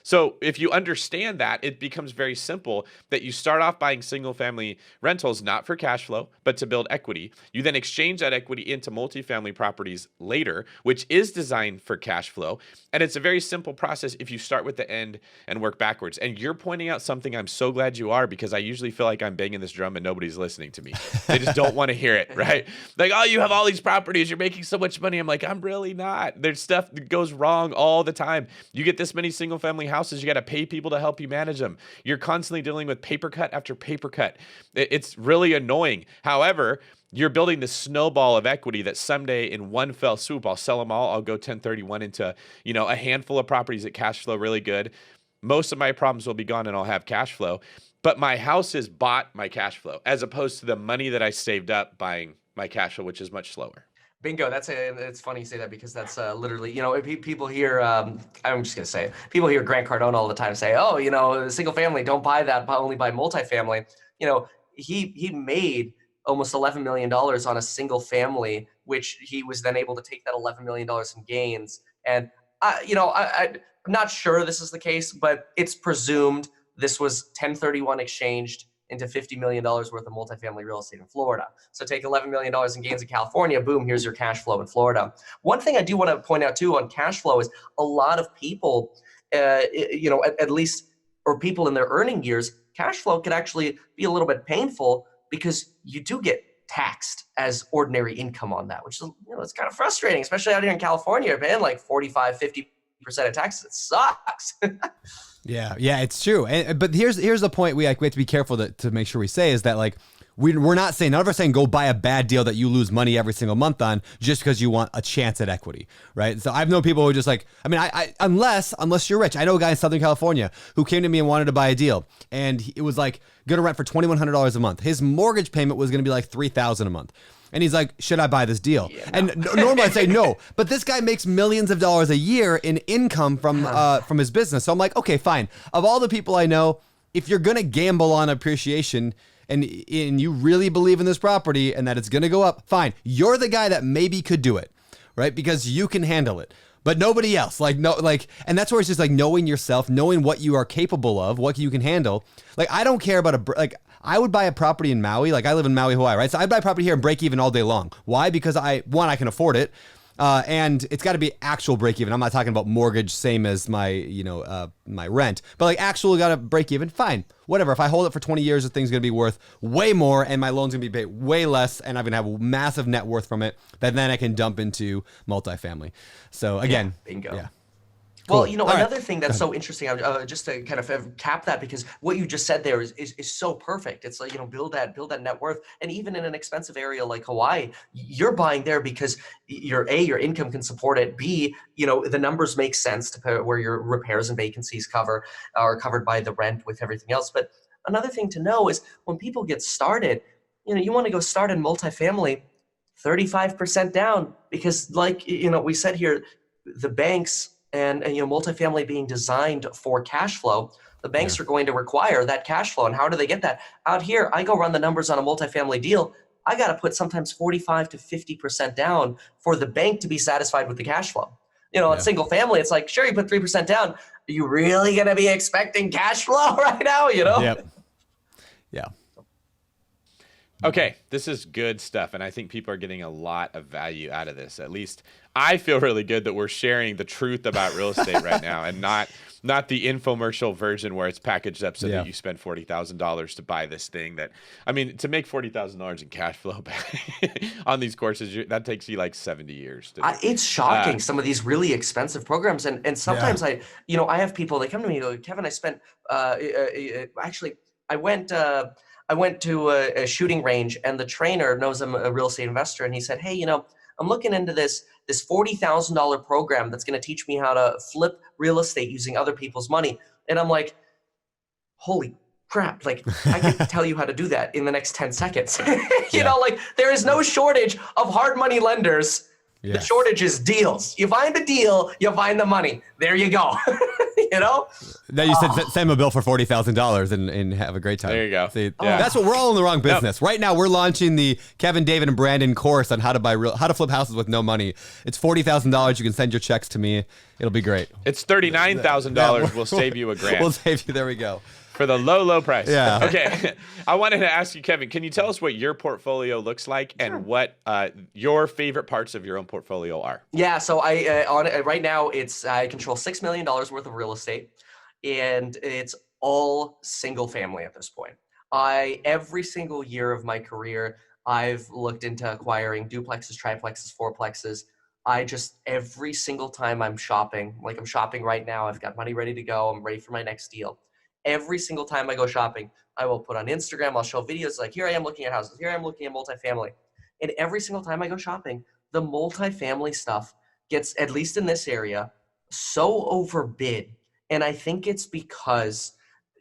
So if you understand that, it becomes very simple that you start off buying single family rentals, not for cash flow, but to build equity. You then exchange that equity into multifamily properties later, which is designed for cash flow. And it's a very simple process if you start with the end and work backwards. And you're pointing out something I'm so glad you are, because I usually feel like I'm banging this drum and nobody's listening to me. They just don't want to hear it, right? Like, oh, you have all these properties, you're making so much money. I'm like, I'm really not. There's stuff that goes wrong all the time. You get this many single family houses, you got to pay people to help you manage them. You're constantly dealing with paper cut after paper cut. It's really annoying. However, you're building this snowball of equity that someday in one fell swoop, I'll sell them all. I'll go 1031 into, a handful of properties that cash flow really good. Most of my problems will be gone and I'll have cash flow. But my house is bought my cash flow, as opposed to the money that I saved up buying my cash flow, which is much slower. Bingo. It's funny you say that, because that's literally, people hear, I'm just going to say it. People hear Grant Cardone all the time say, oh, single family, don't buy that, only buy multifamily. He made almost $11 million on a single family, which he was then able to take that $11 million in gains. And, I'm not sure this is the case, but it's presumed this was 1031 exchanged into $50 million worth of multifamily real estate in Florida. So take $11 million in gains in California, boom, here's your cash flow in Florida. One thing I do want to point out too on cash flow is a lot of people, at least, or people in their earning years, cash flow could actually be a little bit painful, because you do get taxed as ordinary income on that, which is, it's kind of frustrating, especially out here in California. You're paying like 45-50% of taxes. It sucks. Yeah, it's true. But here's the point we have to be careful to make sure we say is that, like, we're not saying, none of us are saying go buy a bad deal that you lose money every single month on just because you want a chance at equity, right? So I've known people who are just like, I unless you're rich. I know a guy in Southern California who came to me and wanted to buy a deal, and it was like going to rent for $2,100 a month. His mortgage payment was going to be like $3,000 a month. And he's like, should I buy this deal? Yeah, no. And normally I'd say no, but this guy makes millions of dollars a year in income from his business. So I'm like, okay, fine. Of all the people I know, if you're going to gamble on appreciation and you really believe in this property and that it's going to go up, fine. You're the guy that maybe could do it, right? Because you can handle it. But nobody else, and that's where it's just like knowing yourself, knowing what you are capable of, what you can handle. Like, I don't care about I would buy a property in Maui. Like, I live in Maui, Hawaii, right? So I'd buy a property here and break even all day long. Why? Because I can afford it. And it's got to be actual break even. I'm not talking about mortgage, same as my, my rent, but like actual got to break even. Fine, whatever. If I hold it for 20 years, the thing's going to be worth way more and my loan's going to be paid way less. And I'm going to have a massive net worth from it that then I can dump into multifamily. So again, bingo. Yeah. Cool. Well, another thing that's so interesting, just to kind of cap that, because what you just said there is so perfect. It's like, build that net worth. And even in an expensive area like Hawaii, you're buying there because your income can support it. B, the numbers make sense to where your repairs and vacancies are covered by the rent with everything else. But another thing to know is when people get started, you want to go start in multifamily, 35% down, because we said here, the banks and multifamily being designed for cash flow, the banks are going to require that cash flow. And how do they get that? Out here, I go run the numbers on a multifamily deal. I got to put sometimes 45 to 50% down for the bank to be satisfied with the cash flow. At single family, it's like, sure, you put 3% down. Are you really going to be expecting cash flow right now? Yep. Yeah. Okay, this is good stuff, and I think people are getting a lot of value out of this. At least I feel really good that we're sharing the truth about real estate right now, and not the infomercial version where it's packaged up so that you spend $40,000 to buy this thing. That, I mean, to make $40,000 in cash flow on these courses, that takes you like 70 years. It's shocking, some of these really expensive programs, and sometimes I have people, they come to me and go, Kevin, I spent actually I went to a shooting range, and the trainer knows I'm a real estate investor, and he said, hey, I'm looking into this $40,000 program that's going to teach me how to flip real estate using other people's money. And I'm like, holy crap, like I can tell you how to do that in the next 10 seconds. You know, like there is no shortage of hard money lenders. Yes. The shortage is deals. You find a deal, you find the money. There you go. You know? Now you said send him a bill for $40,000 and have a great time. There you go. See, that's what we're all in the wrong business. Right now we're launching the Kevin, David, and Brandon course on how to flip houses with no money. It's $40,000. You can send your checks to me. It'll be great. It's $39,000. We'll save you a grand. We'll save you. There we go. For the low price. Yeah. Okay. I wanted to ask you, Kevin, can you tell us what your portfolio looks like and what your favorite parts of your own portfolio are? Yeah. So right now I control $6 million worth of real estate, and it's all single family at this point. Every single year of my career, I've looked into acquiring duplexes, triplexes, fourplexes. Every single time I'm shopping, like I'm shopping right now, I've got money ready to go. I'm ready for my next deal. Every single time I go shopping, I will put on Instagram, I'll show videos like, here I am looking at houses, here I am looking at multifamily. And every single time I go shopping, the multifamily stuff gets, at least in this area, so overbid. And I think it's because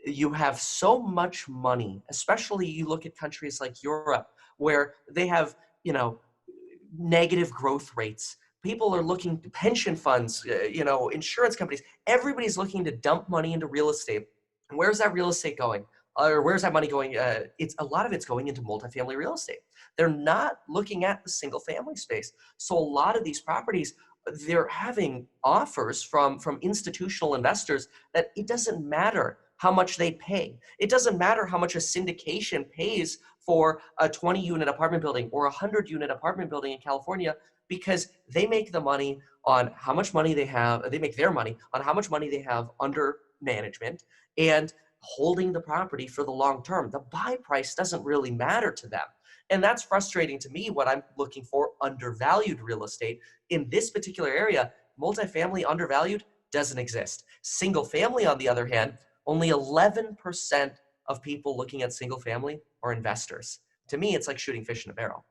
you have so much money, especially you look at countries like Europe, where they have, negative growth rates. People are looking to pension funds, insurance companies, everybody's looking to dump money into real estate. And where's that real estate going? Or where's that money going? A lot of it's going into multifamily real estate. They're not looking at the single family space. So a lot of these properties, they're having offers from institutional investors that it doesn't matter how much they pay. It doesn't matter how much a syndication pays for a 20-unit apartment building or a 100-unit apartment building in California, because they make the money on how much money they have. They make their money on how much money they have under management and holding the property for the long term. The buy price doesn't really matter to them. And that's frustrating to me. What I'm looking for, undervalued real estate. In this particular area, multifamily undervalued doesn't exist. Single family, on the other hand, only 11% of people looking at single family are investors. To me, it's like shooting fish in a barrel.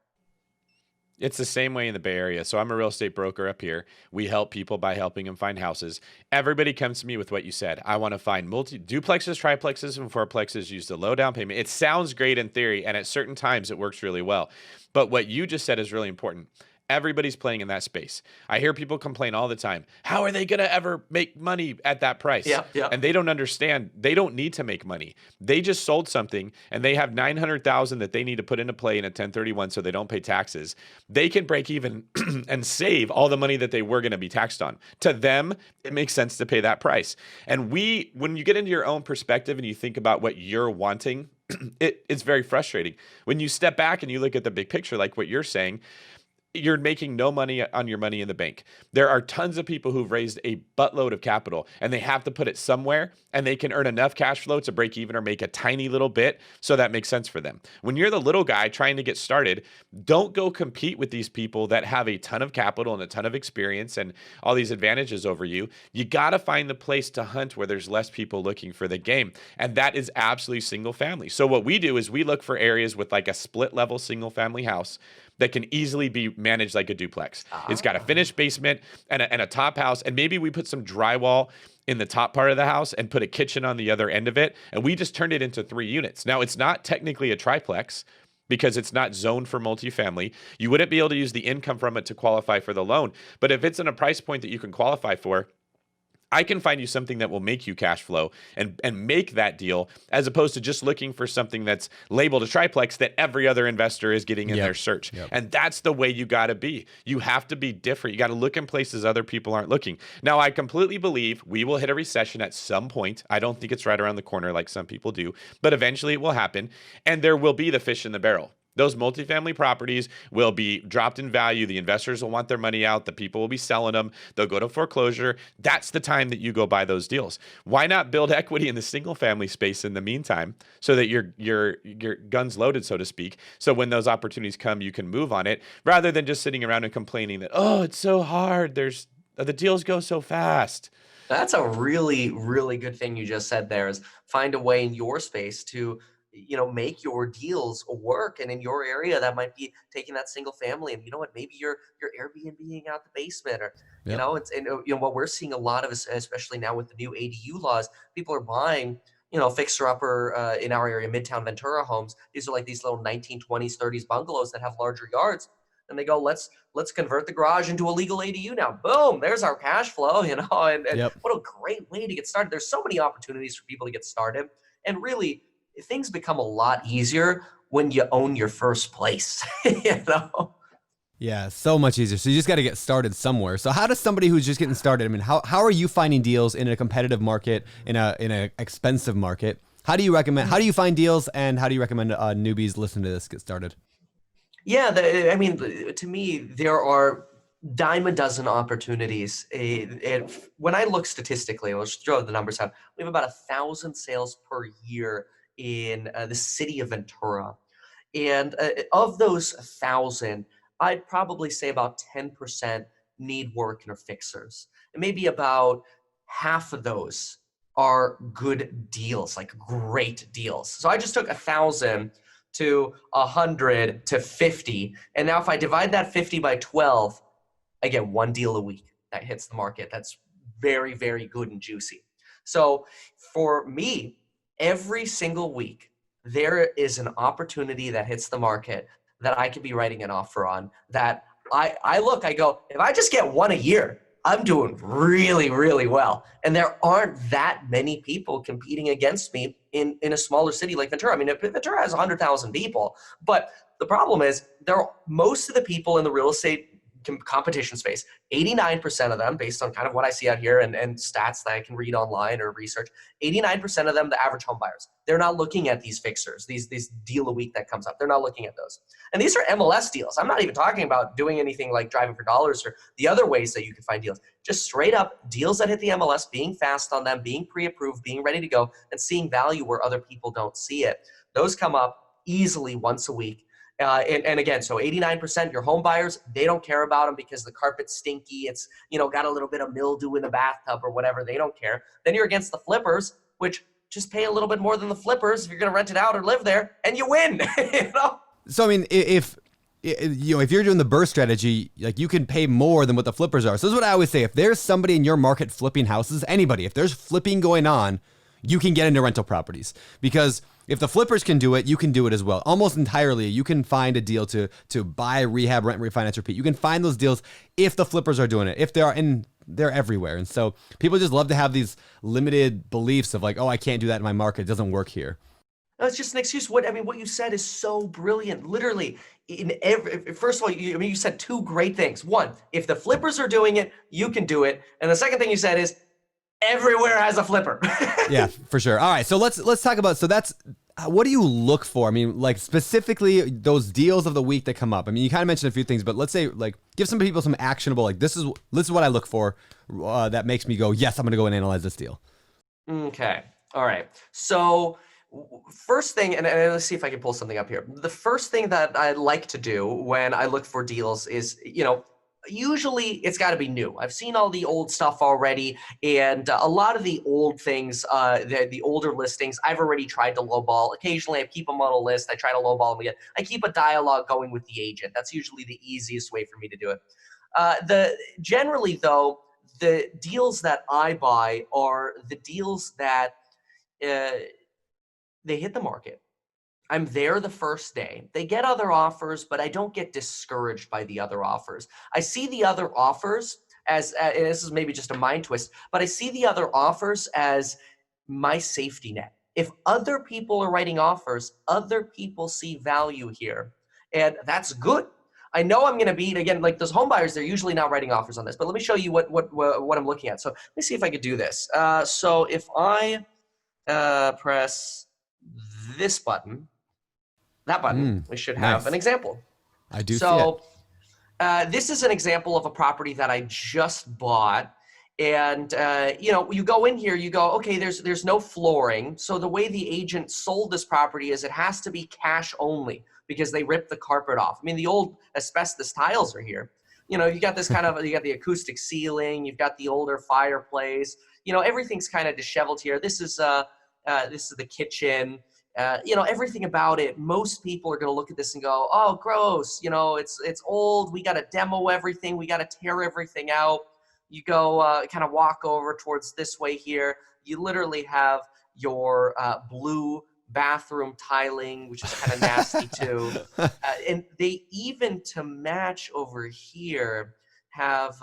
It's the same way in the Bay Area. So I'm a real estate broker up here. We help people by helping them find houses. Everybody comes to me with what you said. I want to find duplexes, triplexes, and fourplexes, use the low down payment. It sounds great in theory, and at certain times it works really well. But what you just said is really important. Everybody's playing in that space. I hear people complain all the time. How are they going to ever make money at that price? Yeah. And they don't understand. They don't need to make money. They just sold something and they have $900,000 that they need to put into play in a 1031 so they don't pay taxes. They can break even and save all the money that they were going to be taxed on. To them, it makes sense to pay that price. And when you get into your own perspective and you think about what you're wanting, it's very frustrating. When you step back and you look at the big picture, like what you're saying, you're making no money on your money in the bank. There are tons of people who've raised a buttload of capital and they have to put it somewhere, and they can earn enough cash flow to break even or make a tiny little bit so that makes sense for them. When you're the little guy trying to get started, don't go compete with these people that have a ton of capital and a ton of experience and all these advantages over you. You got to find the place to hunt where there's less people looking for the game. And that is absolutely single family. So what we do is we look for areas with like a split level single family house that can easily be managed like a duplex. It's got a finished basement and a top house, and maybe we put some drywall in the top part of the house and put a kitchen on the other end of it, and we just turned it into 3 units. Now, it's not technically a triplex because it's not zoned for multifamily. You wouldn't be able to use the income from it to qualify for the loan, but if it's in a price point that you can qualify for, I can find you something that will make you cash flow and make that deal, as opposed to just looking for something that's labeled a triplex that every other investor is getting in their search. And that's the way you got to be. You have to be different. You got to look in places other people aren't looking. Now, I completely believe we will hit a recession at some point. I don't think it's right around the corner like some people do, but eventually it will happen, and there will be the fish in the barrel. Those multifamily properties will be dropped in value. The investors will want their money out. The people will be selling them. They'll go to foreclosure. That's the time that you go buy those deals. Why not build equity in the single family space in the meantime so that your gun's loaded, so to speak? So when those opportunities come, you can move on it rather than just sitting around and complaining that, oh, it's so hard. The deals go so fast. That's a really, really good thing you just said there, is find a way in your space to, make your deals work. And in your area, that might be taking that single family and, maybe you're Airbnb-ing out the basement, or, what we're seeing a lot of, especially now with the new ADU laws, people are buying, fixer upper in our area, Midtown Ventura homes. These are like these little 1920s, 30s bungalows that have larger yards. And they go, let's convert the garage into a legal ADU now. Boom, there's our cash flow, and what a great way to get started. There's so many opportunities for people to get started. And really, things become a lot easier when you own your first place, Yeah, so much easier. So you just got to get started somewhere. So how does somebody who's just getting started, I mean, how are you finding deals in a competitive market, in a expensive market? How do you find deals, and how do you recommend newbies listen to this, get started? Yeah, to me, there are dime a dozen opportunities. And when I look statistically, let's throw the numbers out. We have about 1,000 sales per year in the city of Ventura. And of those 1,000, I'd probably say about 10% need work and are fixers. And maybe about half of those are good deals, like great deals. So I just took 1,000 to 100 to 50. And now if I divide that 50 by 12, I get one deal a week that hits the market. That's very, very good and juicy. So for me, every single week, there is an opportunity that hits the market that I could be writing an offer on, that I go, if I just get one a year, I'm doing really, really well. And there aren't that many people competing against me in a smaller city like Ventura. I mean, Ventura has 100,000 people, but the problem is most of the people in the real estate competition space, 89% of them, based on kind of what I see out here and stats that I can read online or research, 89% of them, the average home buyers, they're not looking at these fixers, these deal a week that comes up. They're not looking at those. And these are MLS deals. I'm not even talking about doing anything like driving for dollars or the other ways that you can find deals. Just straight up deals that hit the MLS, being fast on them, being pre-approved, being ready to go, and seeing value where other people don't see it. Those come up easily once a week. And again, so 89%, your home buyers, they don't care about them because the carpet's stinky. It's, got a little bit of mildew in the bathtub or whatever. They don't care. Then you're against the flippers, which just pay a little bit more than the flippers if you're going to rent it out or live there, and you win. So, I mean, if you're doing the burst strategy, like, you can pay more than what the flippers are. So this is what I always say. If there's somebody in your market flipping houses, anybody, if there's flipping going on, you can get into rental properties, because if the flippers can do it, you can do it as well. Almost entirely, you can find a deal to buy, rehab, rent, refinance, repeat. You can find those deals if the flippers are doing it, if they are, and they're everywhere. And so people just love to have these limited beliefs of like, oh, I can't do that in my market. It doesn't work here. No, it's just an excuse. What you said is so brilliant. Literally, first of all, you said two great things. One, if the flippers are doing it, you can do it. And the second thing you said is, everywhere has a flipper. Yeah, for sure. All right, so let's talk about, so that's, what do you look for? I mean, like, specifically those deals of the week that come up. I mean, you kind of mentioned a few things, but let's say, like, give some people some actionable, like, this is what I look for that makes me go, yes, I'm going to go and analyze this deal. Okay. All right. So first thing, and let's see if I can pull something up here. The first thing that I like to do when I look for deals is, usually it's got to be new. I've seen all the old stuff already, and a lot of the old things, the older listings, I've already tried to lowball. Occasionally, I keep them on a list. I try to lowball them again. I keep a dialogue going with the agent. That's usually the easiest way for me to do it. Generally, though, the deals that I buy are the deals that they hit the market. I'm there the first day. They get other offers, but I don't get discouraged by the other offers. I see the other offers as, and this is maybe just a mind twist, but I see the other offers as my safety net. If other people are writing offers, other people see value here, and that's good. I know I'm going to beat, again, like those home buyers, they're usually not writing offers on this, but let me show you what I'm looking at. So let me see if I could do this. So if I press this button, that button, we should have an example. I do see it. This is an example of a property that I just bought. And, you go in here, you go, okay, there's no flooring. So the way the agent sold this property is it has to be cash only because they ripped the carpet off. I mean, the old asbestos tiles are here. You got this kind of, you got the acoustic ceiling, you've got the older fireplace, everything's kind of disheveled here. This is the kitchen. Everything about it, most people are going to look at this and go, oh, gross. It's old. We got to demo everything. We got to tear everything out. You go kind of walk over towards this way here. You literally have your blue bathroom tiling, which is kind of nasty too. And they even, to match over here, have,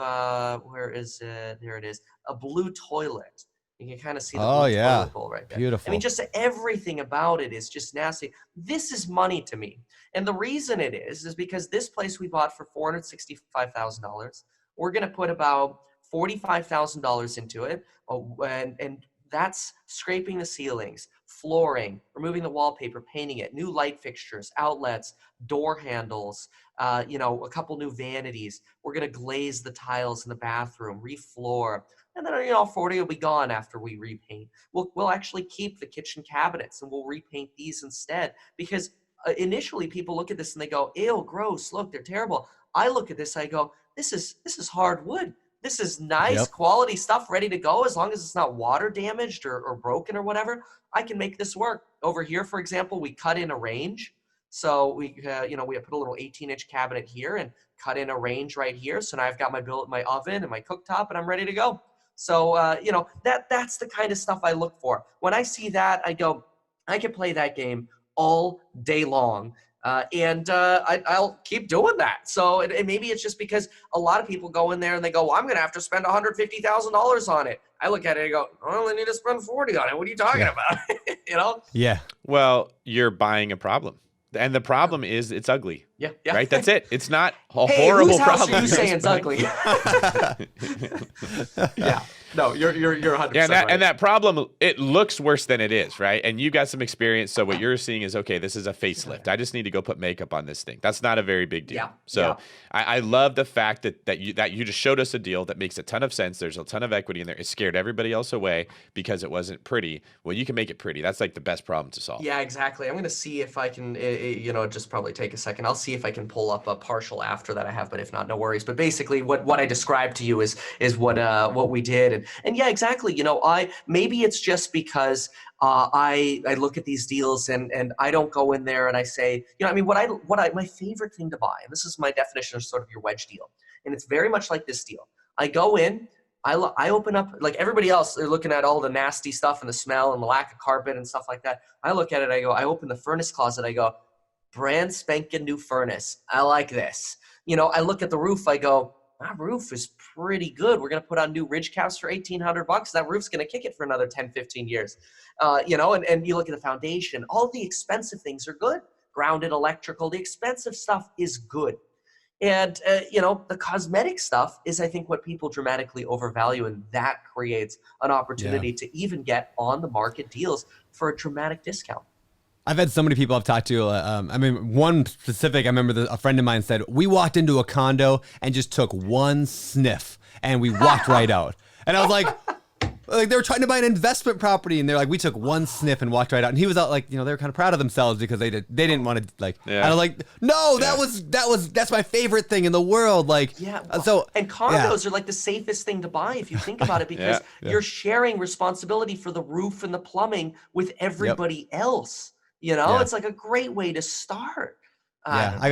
where is it? There it is, a blue toilet. You can kind of see the blue toilet bowl right there. Beautiful. I mean, just everything about it is just nasty. This is money to me. And the reason it is because this place we bought for $465,000. We're going to put about $45,000 into it. And that's scraping the ceilings, flooring, removing the wallpaper, painting it, new light fixtures, outlets, door handles, a couple new vanities. We're going to glaze the tiles in the bathroom, refloor. And then, 40 will be gone after we repaint. We'll actually keep the kitchen cabinets and we'll repaint these instead. Because initially people look at this and they go, ew, gross, look, they're terrible. I look at this, I go, this is hardwood. This is nice quality stuff ready to go. As long as it's not water damaged or broken or whatever, I can make this work. Over here, for example, we cut in a range. So we put a little 18-inch cabinet here and cut in a range right here. So now I've got my oven and my cooktop and I'm ready to go. So, that's the kind of stuff I look for. When I see that, I go, I can play that game all day long. I'll keep doing that. So and maybe it's just because a lot of people go in there and they go, well, I'm going to have to spend $150,000 on it. I look at it and go, I only need to spend $40 on it. What are you talking about? Yeah. Well, you're buying a problem. And the problem is it's ugly. Yeah. Right? That's it. It's not a horrible whose house problem. Are you saying it's ugly? Yeah. No, you're 100% right. And that problem, it looks worse than it is, right? And you got some experience, so what you're seeing is, okay, this is a facelift. I just need to go put makeup on this thing. That's not a very big deal. Yeah. So I love the fact that you just showed us a deal that makes a ton of sense. There's a ton of equity in there. It scared everybody else away because it wasn't pretty. Well, you can make it pretty. That's like the best problem to solve. Yeah, exactly. I'm going to see if I can, just probably take a second. I'll see if I can pull up a partial after that I have, but if not, no worries. But basically what I described to you is what we did. And yeah, exactly. Maybe it's just because I look at these deals and I don't go in there and I say, my favorite thing to buy, and this is my definition of sort of your wedge deal. And it's very much like this deal. I go in, I open up, like everybody else, they're looking at all the nasty stuff and the smell and the lack of carpet and stuff like that. I look at it, I open the furnace closet, I go, brand spanking new furnace. I like this. I look at the roof, I go, that roof is pretty good. We're going to put on new ridge caps for $1,800. That roof's going to kick it for another 10, 15 years. And you look at the foundation, all the expensive things are good. Grounded electrical, the expensive stuff is good. And, the cosmetic stuff is, I think, what people dramatically overvalue. And that creates an opportunity to even get on the market deals for a dramatic discount. I've had so many people I've talked to. One specific, I remember a friend of mine said, we walked into a condo and just took one sniff and we walked right out. And I was like they were trying to buy an investment property and they're like, we took one sniff and walked right out. And he was out they were kind of proud of themselves because they didn't want to I was like, no, that's my favorite thing in the world. And condos are like the safest thing to buy if you think about it, because you're sharing responsibility for the roof and the plumbing with everybody else. It's like a great way to start. I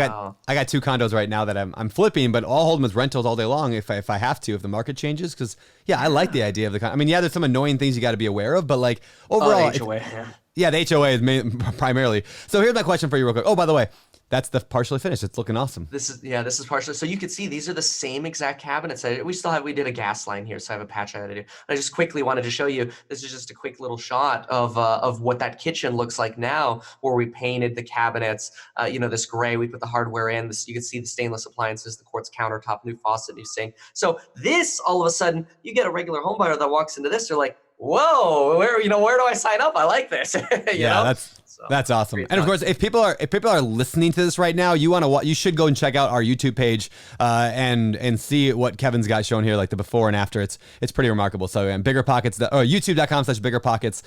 got two condos right now that I'm flipping, but I'll hold them as rentals all day long if I have to, if the market changes. Because I like the idea of the condo. There's some annoying things you got to be aware of, but overall, the HOA. The HOA is primarily. So here's my question for you real quick. Oh, by the way, that's the partially finished. It's looking awesome. This is partially. So you can see these are the same exact cabinets. We did a gas line here, so I have a patch I had to do. I just quickly wanted to show you, this is just a quick little shot of what that kitchen looks like now, where we painted the cabinets, this gray, we put the hardware in, you can see the stainless appliances, the quartz countertop, new faucet, new sink. So this, all of a sudden, you get a regular home buyer that walks into this, they're like, whoa, where do I sign up? I like this. you know? That's awesome. And of course, if people are listening to this right now, you should go and check out our YouTube page and see what Kevin's got shown here, like the before and after. It's pretty remarkable. So BiggerPockets, or YouTube.com/BiggerPockets,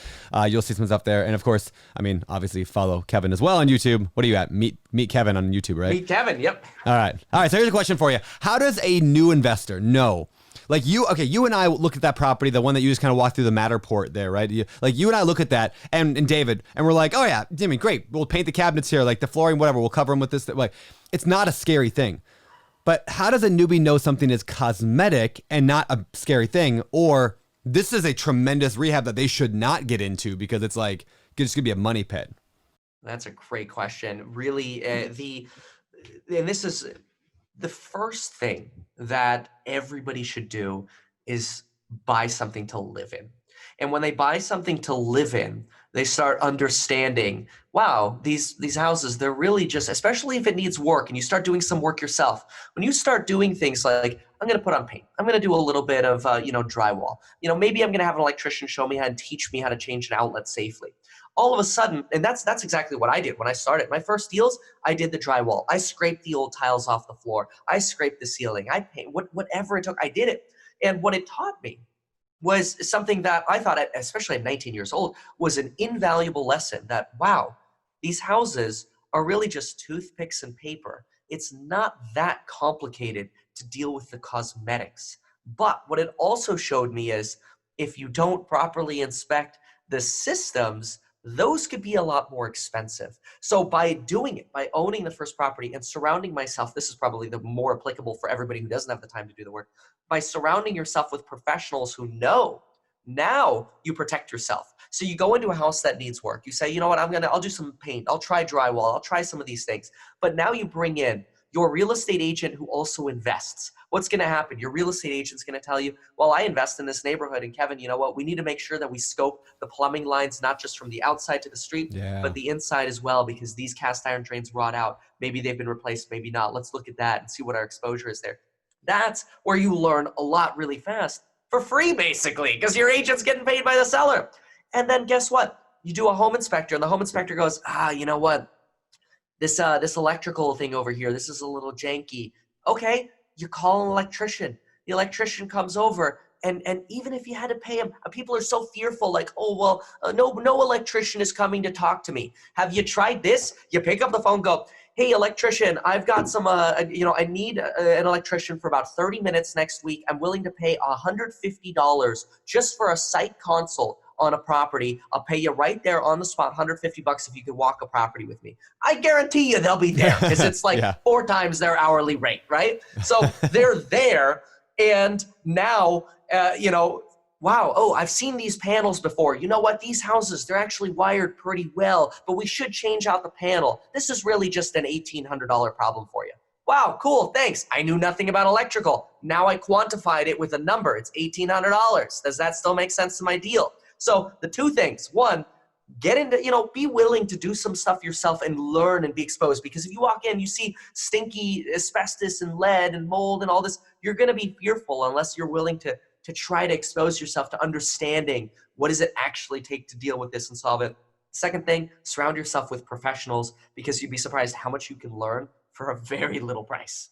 you'll see some stuff there. And of course, I mean, obviously follow Kevin as well on YouTube. What are you at? Meet Kevin on YouTube, right? Meet Kevin. Yep. All right. So here's a question for you. How does a new investor know? Like you and I look at that property, the one that you just kind of walked through the Matterport there, right? You and I look at that, and David, and we're like, oh yeah, Jimmy, great. We'll paint the cabinets here, like the flooring, whatever. We'll cover them with this. Like, it's not a scary thing. But how does a newbie know something is cosmetic and not a scary thing, or this is a tremendous rehab that they should not get into because it's like it's gonna be a money pit? That's a great question. Really, and this is the first thing that everybody should do is buy something to live in. And when they buy something to live in, they start understanding, wow, these houses, they're really just, especially if it needs work and you start doing some work yourself. When you start doing things like, I'm going to put on paint, I'm going to do a little bit of, drywall, maybe I'm going to have an electrician show me how and teach me how to change an outlet safely. All of a sudden, and that's exactly what I did when I started. My first deals, I did the drywall. I scraped the old tiles off the floor. I scraped the ceiling. I paint, whatever it took, I did it. And what it taught me was something that I thought, especially at 19 years old, was an invaluable lesson that, wow, these houses are really just toothpicks and paper. It's not that complicated to deal with the cosmetics. But what it also showed me is if you don't properly inspect the systems, those could be a lot more expensive. So by doing it, by owning the first property and surrounding myself, this is probably the more applicable for everybody who doesn't have the time to do the work, by surrounding yourself with professionals who know, now you protect yourself. So you go into a house that needs work. You say, you know what, I'll do some paint. I'll try drywall. I'll try some of these things. But now you bring in your real estate agent who also invests. What's going to happen? Your real estate agent's going to tell you, well, I invest in this neighborhood. And Kevin, you know what? We need to make sure that we scope the plumbing lines, not just from the outside to the street, but the inside as well, because these cast iron drains rot out. Maybe they've been replaced, maybe not. Let's look at that and see what our exposure is there. That's where you learn a lot really fast for free, basically, because your agent's getting paid by the seller. And then guess what? You do a home inspector, and the home inspector goes, you know what? This electrical thing over here, this is a little janky. Okay, you call an electrician. The electrician comes over, and even if you had to pay him, people are so fearful, like, oh, well, no electrician is coming to talk to me. Have you tried this? You pick up the phone, go, hey, electrician, I've got some, I need an electrician for about 30 minutes next week. I'm willing to pay $150 just for a site consult on a property. I'll pay you right there on the spot, $150 if you could walk a property with me. I guarantee you they'll be there because it's like 4 times their hourly rate, right? So they're there, and now, wow, oh, I've seen these panels before. You know what? These houses, they're actually wired pretty well, but we should change out the panel. This is really just an $1,800 problem for you. Wow, cool, thanks. I knew nothing about electrical. Now I quantified it with a number. It's $1,800. Does that still make sense to my deal? So the two things, one, get into, be willing to do some stuff yourself and learn and be exposed. Because if you walk in, you see stinky asbestos and lead and mold and all this, you're going to be fearful unless you're willing to try to expose yourself to understanding what does it actually take to deal with this and solve it. Second thing, surround yourself with professionals, because you'd be surprised how much you can learn for a very little price.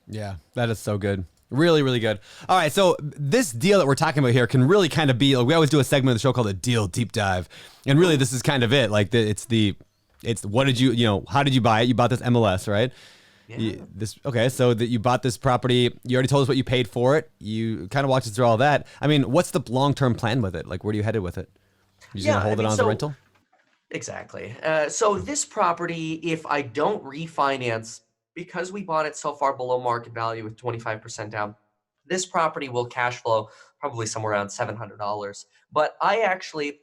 Yeah, that is so good. Really, really good. All right, so this deal that we're talking about here can really kind of be, like, we always do a segment of the show called a deal deep dive. And really this is kind of it. Like it's what did you, how did you buy it? You bought this MLS, right? Yeah. So that you bought this property, you already told us what you paid for it. You kind of walked us through all that. I mean, what's the long-term plan with it? Like, where are you headed with it? You just gonna hold it on as a rental? Exactly. So this property, if I don't refinance, because we bought it so far below market value with 25% down, this property will cash flow probably somewhere around $700. But I actually,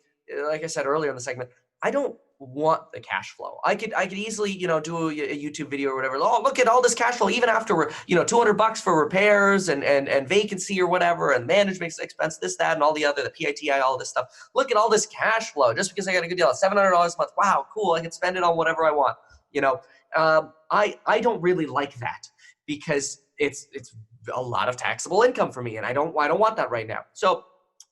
like I said earlier in the segment, I don't want the cash flow. I could easily, do a YouTube video or whatever. Oh, look at all this cash flow, even after, $200 for repairs and vacancy or whatever, and management expense, this, that, and all the other, the PITI, all this stuff. Look at all this cash flow just because I got a good deal, $700 a month. Wow, cool. I can spend it on whatever I want. I don't really like that because it's a lot of taxable income for me, and I don't want that right now. So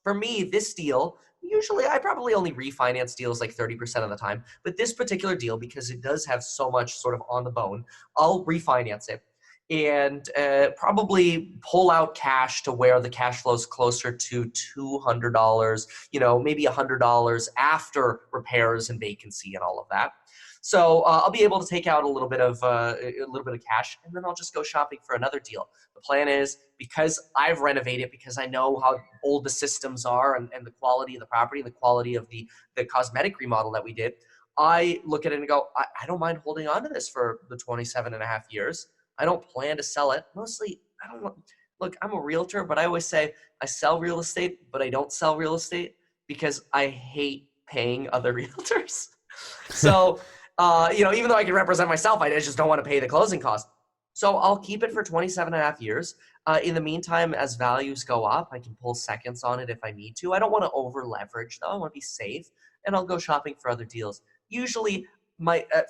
for me, this deal, usually I probably only refinance deals like 30% of the time, but this particular deal, because it does have so much sort of on the bone, I'll refinance it and probably pull out cash to where the cash flow is closer to $200, maybe $100 after repairs and vacancy and all of that. So I'll be able to take out a little bit of cash, and then I'll just go shopping for another deal. The plan is, because I've renovated, because I know how old the systems are and the quality of the property and the quality of the cosmetic remodel that we did, I look at it and go, I don't mind holding on to this for the 27 and a half years. I don't plan to sell it. Mostly, I don't want, look, I'm a realtor, but I always say I sell real estate, but I don't sell real estate because I hate paying other realtors. So, even though I can represent myself, I just don't want to pay the closing cost. So I'll keep it for 27 and a half years. In the meantime, as values go up, I can pull seconds on it if I need to. I don't want to over leverage though. I want to be safe, and I'll go shopping for other deals. Usually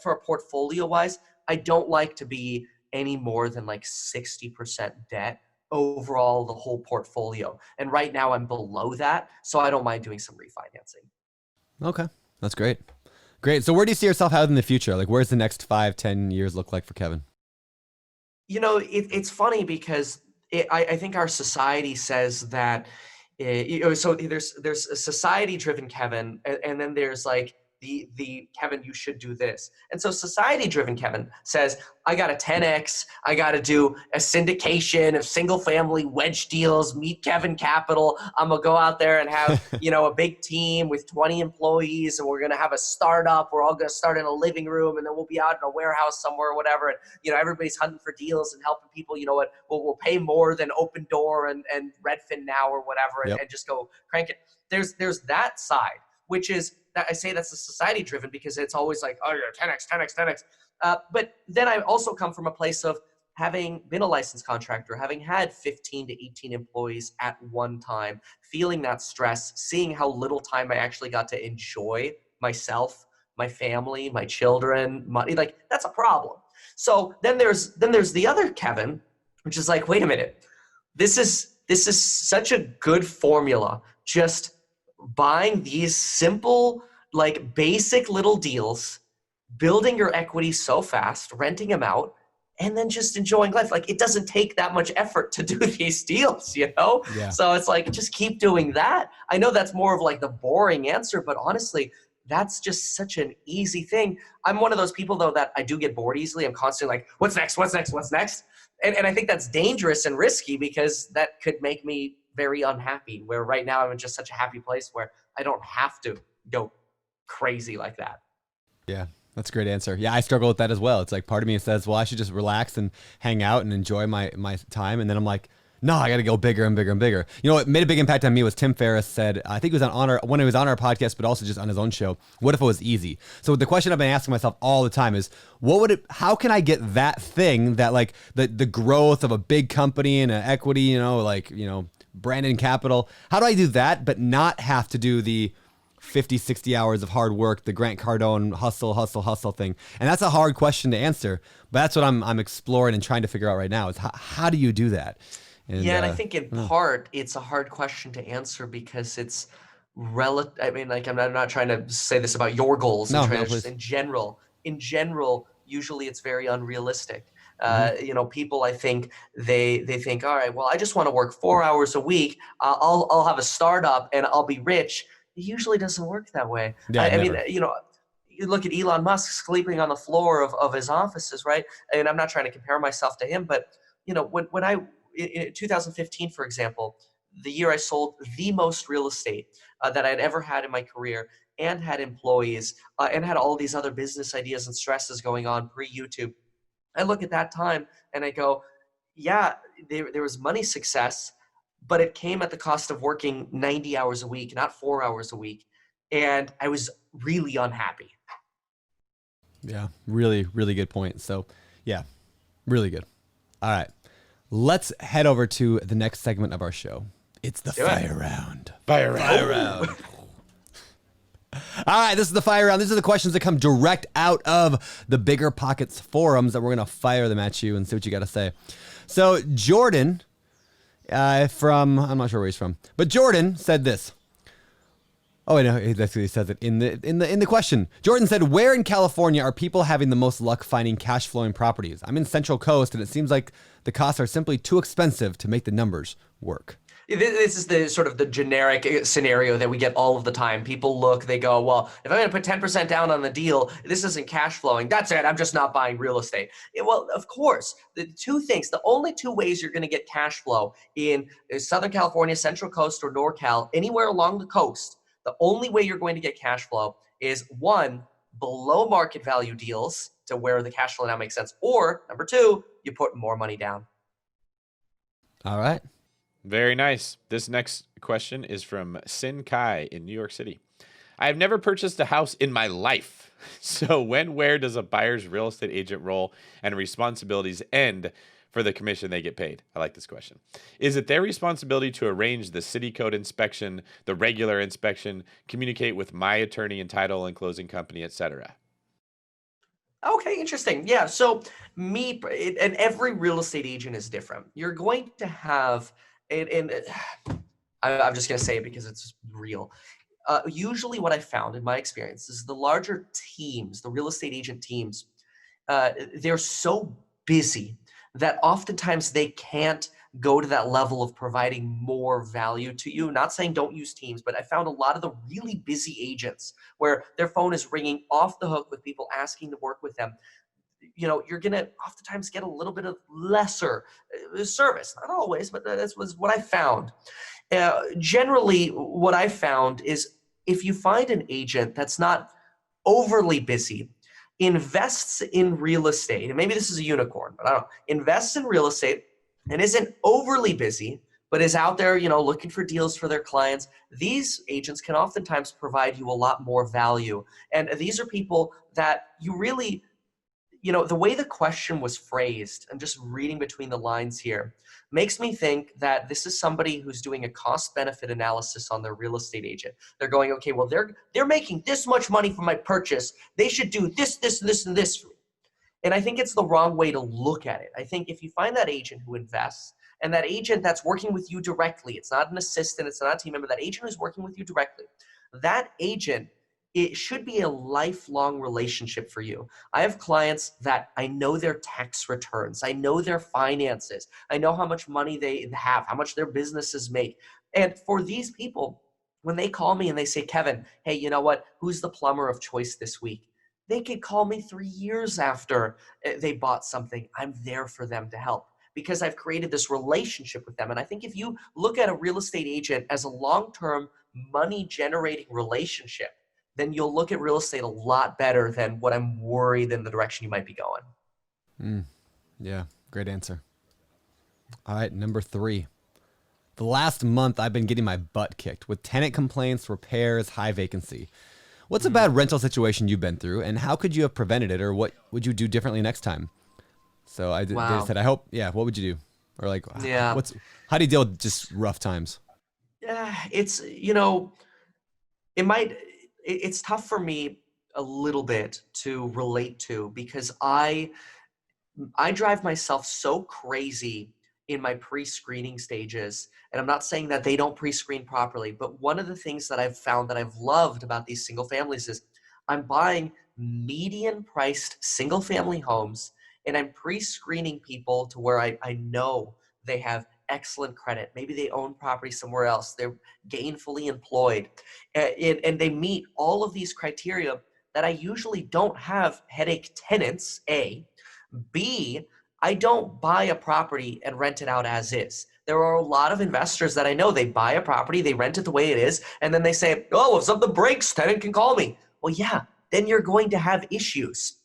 for a portfolio wise, I don't like to be any more than like 60% debt overall, the whole portfolio. And right now I'm below that. So I don't mind doing some refinancing. Okay. That's great. Great. So where do you see yourself out in the future? Like, where's the next 5-10 years look like for Kevin? It's funny because I think our society says that, so there's a society-driven Kevin, and then there's like the Kevin, you should do this. And so society-driven Kevin says, I got a 10X, I got to do a syndication of single-family wedge deals, meet Kevin Capital. I'm going to go out there and have, a big team with 20 employees, and we're going to have a startup. We're all going to start in a living room, and then we'll be out in a warehouse somewhere or whatever. And, everybody's hunting for deals and helping people. We'll pay more than Open Door and Redfin Now or whatever, and just go crank it. There's that side, which is, I say that's the society driven because it's always like, oh, you're 10X, 10X, 10X. But then I also come from a place of having been a licensed contractor, having had 15 to 18 employees at one time, feeling that stress, seeing how little time I actually got to enjoy myself, my family, my children, money. Like, that's a problem. So then there's the other Kevin, which is like, wait a minute, this is such a good formula. Just buying these simple, like basic little deals, building your equity so fast, renting them out, and then just enjoying life. Like, it doesn't take that much effort to do these deals, Yeah. So it's like, just keep doing that. I know that's more of like the boring answer, but honestly, that's just such an easy thing. I'm one of those people though that I do get bored easily. I'm constantly like, what's next? What's next? What's next? And I think that's dangerous and risky because that could make me very unhappy, where right now I'm in just such a happy place where I don't have to go crazy like that. Yeah, that's a great answer. Yeah, I struggle with that as well. It's like part of me says, well, I should just relax and hang out and enjoy my time. And then I'm like, no, I got to go bigger and bigger and bigger. What made a big impact on me was Tim Ferriss said, I think it was when he was on our podcast, but also just on his own show, what if it was easy? So the question I've been asking myself all the time is, how can I get that thing that like the growth of a big company and an equity, Brandon Capital, how do I do that, but not have to do the 50, 60 hours of hard work, the Grant Cardone hustle thing? And that's a hard question to answer, but that's what I'm exploring and trying to figure out right now is how do you do that? And I think in part, it's a hard question to answer because it's relative. I mean, like, I'm not trying to say this about your goals. Just in general, usually it's very unrealistic. People, I think they think, all right, well, I just want to work 4 hours a week. I'll have a startup and I'll be rich. It usually doesn't work that way. Yeah, I mean, you look at Elon Musk sleeping on the floor of his offices, right? And I'm not trying to compare myself to him, but when I in 2015, for example, the year I sold the most real estate that I'd ever had in my career, and had employees and had all these other business ideas and stresses going on pre-YouTube, I look at that time and I go, yeah, there was money success, but it came at the cost of working 90 hours a week, not 4 hours a week. And I was really unhappy. Yeah, really, really good point. So yeah, really good. All right. Let's head over to the next segment of our show. It's the fire round. Fire round. All right, this is the fire round. These are the questions that come direct out of the BiggerPockets forums that we're going to fire them at you and see what you got to say. So Jordan I'm not sure where he's from, but Jordan said this. Oh, I know. That's what he says it in the question. Jordan said, "Where in California are people having the most luck finding cash flowing properties? I'm in Central Coast, and it seems like the costs are simply too expensive to make the numbers work." This is the sort of the generic scenario that we get all of the time. People look, they go, well, if I'm going to put 10% down on the deal, this isn't cash flowing. That's it. I'm just not buying real estate. Well, of course, the two things, the only two ways you're going to get cash flow in Southern California, Central Coast, or NorCal, anywhere along the coast, the only way you're going to get cash flow is one, below market value deals to where the cash flow now makes sense, or number two, you put more money down. All right. Very nice. This next question is from Sin Kai in New York City. I have never purchased a house in my life. So where does a buyer's real estate agent role and responsibilities end for the commission they get paid? I like this question. Is it their responsibility to arrange the city code inspection, the regular inspection, communicate with my attorney and title and closing company, etc.? Okay, interesting. Yeah, so and every real estate agent is different. You're going to have and I'm just going to say it because it's real. Usually what I found in my experience is the larger teams, the real estate agent teams, they're so busy that oftentimes they can't go to that level of providing more value to you. Not saying don't use teams, but I found a lot of the really busy agents where their phone is ringing off the hook with people asking to work with them. You know, you're going to oftentimes get a little bit of lesser service. Not always, but that was what I found. Generally, what I found is if you find an agent that's not overly busy, invests in real estate, and maybe this is a unicorn, but I don't know, invests in real estate and isn't overly busy, but is out there, you know, looking for deals for their clients, these agents can oftentimes provide you a lot more value. And these are people that you really, you know, the way the question was phrased, and just reading between the lines here, makes me think that this is somebody who's doing a cost-benefit analysis on their real estate agent. They're going, okay, well, they're making this much money from my purchase. They should do this, this, this, and this for me. And I think it's the wrong way to look at it. I think if you find that agent who invests, and that agent that's working with you directly, it's not an assistant, it's not a team member, that agent who's working with you directly, that agent, it should be a lifelong relationship for you. I have clients that I know their tax returns. I know their finances. I know how much money they have, how much their businesses make. And for these people, when they call me and they say, Kevin, hey, you know what? Who's the plumber of choice this week? They could call me 3 years after they bought something. I'm there for them to help because I've created this relationship with them. And I think if you look at a real estate agent as a long-term money-generating relationship, then you'll look at real estate a lot better than what I'm worried in the direction you might be going. Yeah, great answer. All right, number 3. The last month I've been getting my butt kicked with tenant complaints, repairs, high vacancy. What's a bad rental situation you've been through, and how could you have prevented it, or what would you do differently next time? So they said, I hope, what would you do? Or like, how do you deal with just rough times? Yeah, it's, it's tough for me a little bit to relate to because I drive myself so crazy in my pre-screening stages. And I'm not saying that they don't pre-screen properly, but one of the things that I've found that I've loved about these single families is I'm buying median priced single family homes and I'm pre-screening people to where I know they have excellent credit. Maybe they own property somewhere else. They're gainfully employed and they meet all of these criteria that I usually don't have headache tenants, A. B, I don't buy a property and rent it out as is. There are a lot of investors that I know, they buy a property, they rent it the way it is, and then they say, oh, if something breaks, tenant can call me. Well, yeah, then you're going to have issues.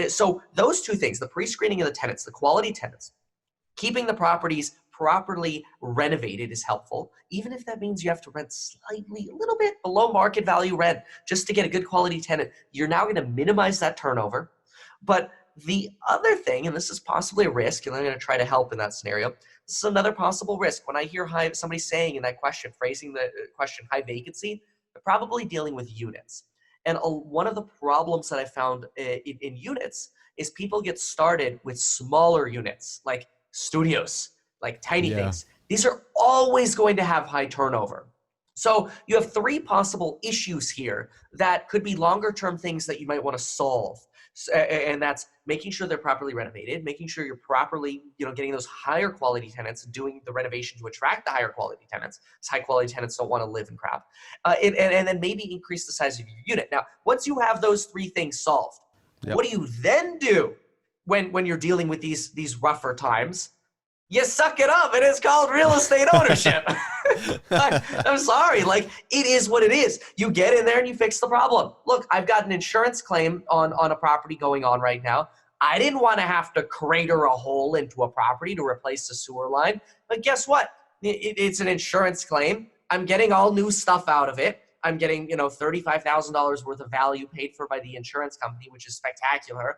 So those two things, the pre-screening of the tenants, the quality tenants, keeping the properties properly renovated is helpful, even if that means you have to rent slightly, a little bit below market value rent just to get a good quality tenant. You're now going to minimize that turnover. But the other thing, and this is possibly a risk, and I'm going to try to help in that scenario, this is another possible risk. When I hear somebody saying in that question, phrasing the question high vacancy, they're probably dealing with units. And one of the problems that I found in units is people get started with smaller units, like studios, like tiny things. These are always going to have high turnover. So you have three possible issues here that could be longer term things that you might want to solve. And that's making sure they're properly renovated, making sure you're properly, getting those higher quality tenants, doing the renovation to attract the higher quality tenants, because high quality tenants don't want to live in crap, and then maybe increase the size of your unit. Now, once you have those three things solved, what do you then do when you're dealing with these rougher times? You suck it up, and it's called real estate ownership. I'm sorry, it is what it is. You get in there and you fix the problem. Look, I've got an insurance claim on a property going on right now. I didn't want to have to crater a hole into a property to replace the sewer line, but guess what? It's an insurance claim. I'm getting all new stuff out of it. I'm getting, $35,000 worth of value paid for by the insurance company, which is spectacular.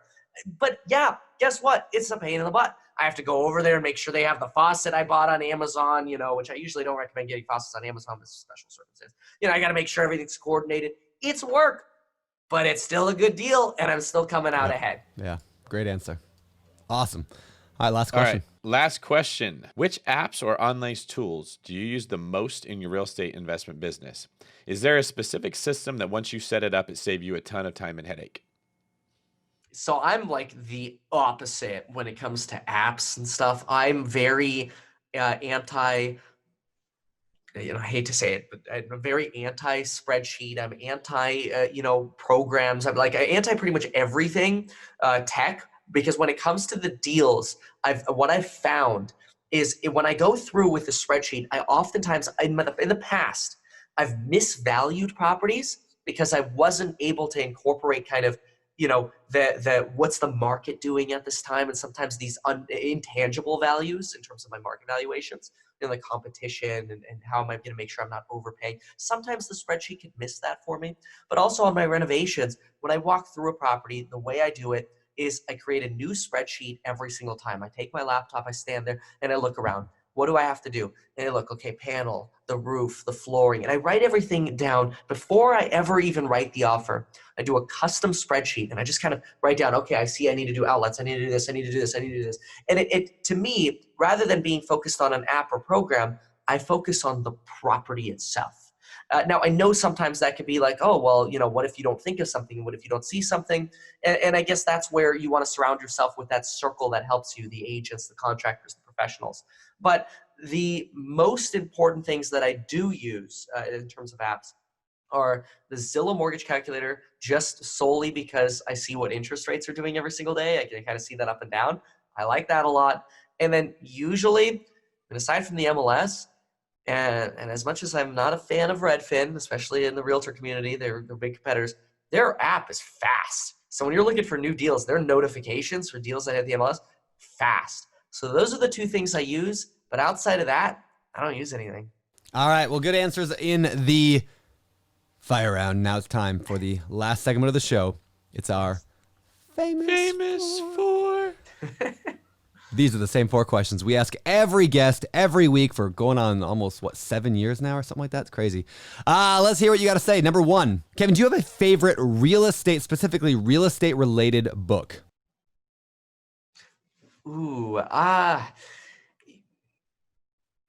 But yeah, guess what? It's a pain in the butt. I have to go over there and make sure they have the faucet I bought on Amazon, which I usually don't recommend getting faucets on Amazon, but it's a special circumstance. I got to make sure everything's coordinated. It's work, but it's still a good deal, and I'm still coming out ahead. Yeah, great answer. Awesome. All right, last question. All right, last question. Which apps or online tools do you use the most in your real estate investment business? Is there a specific system that once you set it up, it saves you a ton of time and headache? So I'm like the opposite when it comes to apps and stuff. I'm very anti, I hate to say it, but I'm very anti spreadsheet. I'm anti, programs. I'm anti pretty much everything tech, because when it comes to the deals, what I've found is when I go through with the spreadsheet, I oftentimes, in the past, I've misvalued properties because I wasn't able to incorporate kind of, the what's the market doing at this time, and sometimes these intangible values in terms of my market valuations, like competition and how am I going to make sure I'm not overpaying. Sometimes the spreadsheet can miss that for me. But also on my renovations, when I walk through a property, the way I do it is I create a new spreadsheet every single time. I take my laptop, I stand there, and I look around. What do I have to do? And I look, okay, panel, the roof, the flooring, and I write everything down before I ever even write the offer. I do a custom spreadsheet, and I just kind of write down, okay, I see I need to do outlets, I need to do this, I need to do this, I need to do this. And it to me, rather than being focused on an app or program, I focus on the property itself. Now, I know sometimes that could be like, oh, well, what if you don't think of something? What if you don't see something? And I guess that's where you want to surround yourself with that circle that helps you, the agents, the contractors, the professionals. But the most important things that I do use in terms of apps are the Zillow mortgage calculator, just solely because I see what interest rates are doing every single day. I can kind of see that up and down. I like that a lot. And then usually, and aside from the MLS, and as much as I'm not a fan of Redfin, especially in the realtor community, they're big competitors, their app is fast. So when you're looking for new deals, their notifications for deals that hit the MLS, fast. So those are the two things I use. But outside of that, I don't use anything. All right. Well, good answers in the fire round. Now it's time for the last segment of the show. It's our famous four. These are the same four questions we ask every guest every week for going on almost, 7 years now or something like that? It's crazy. Let's hear what you got to say. Number one, Kevin, do you have a favorite real estate, specifically real estate related book? Ooh,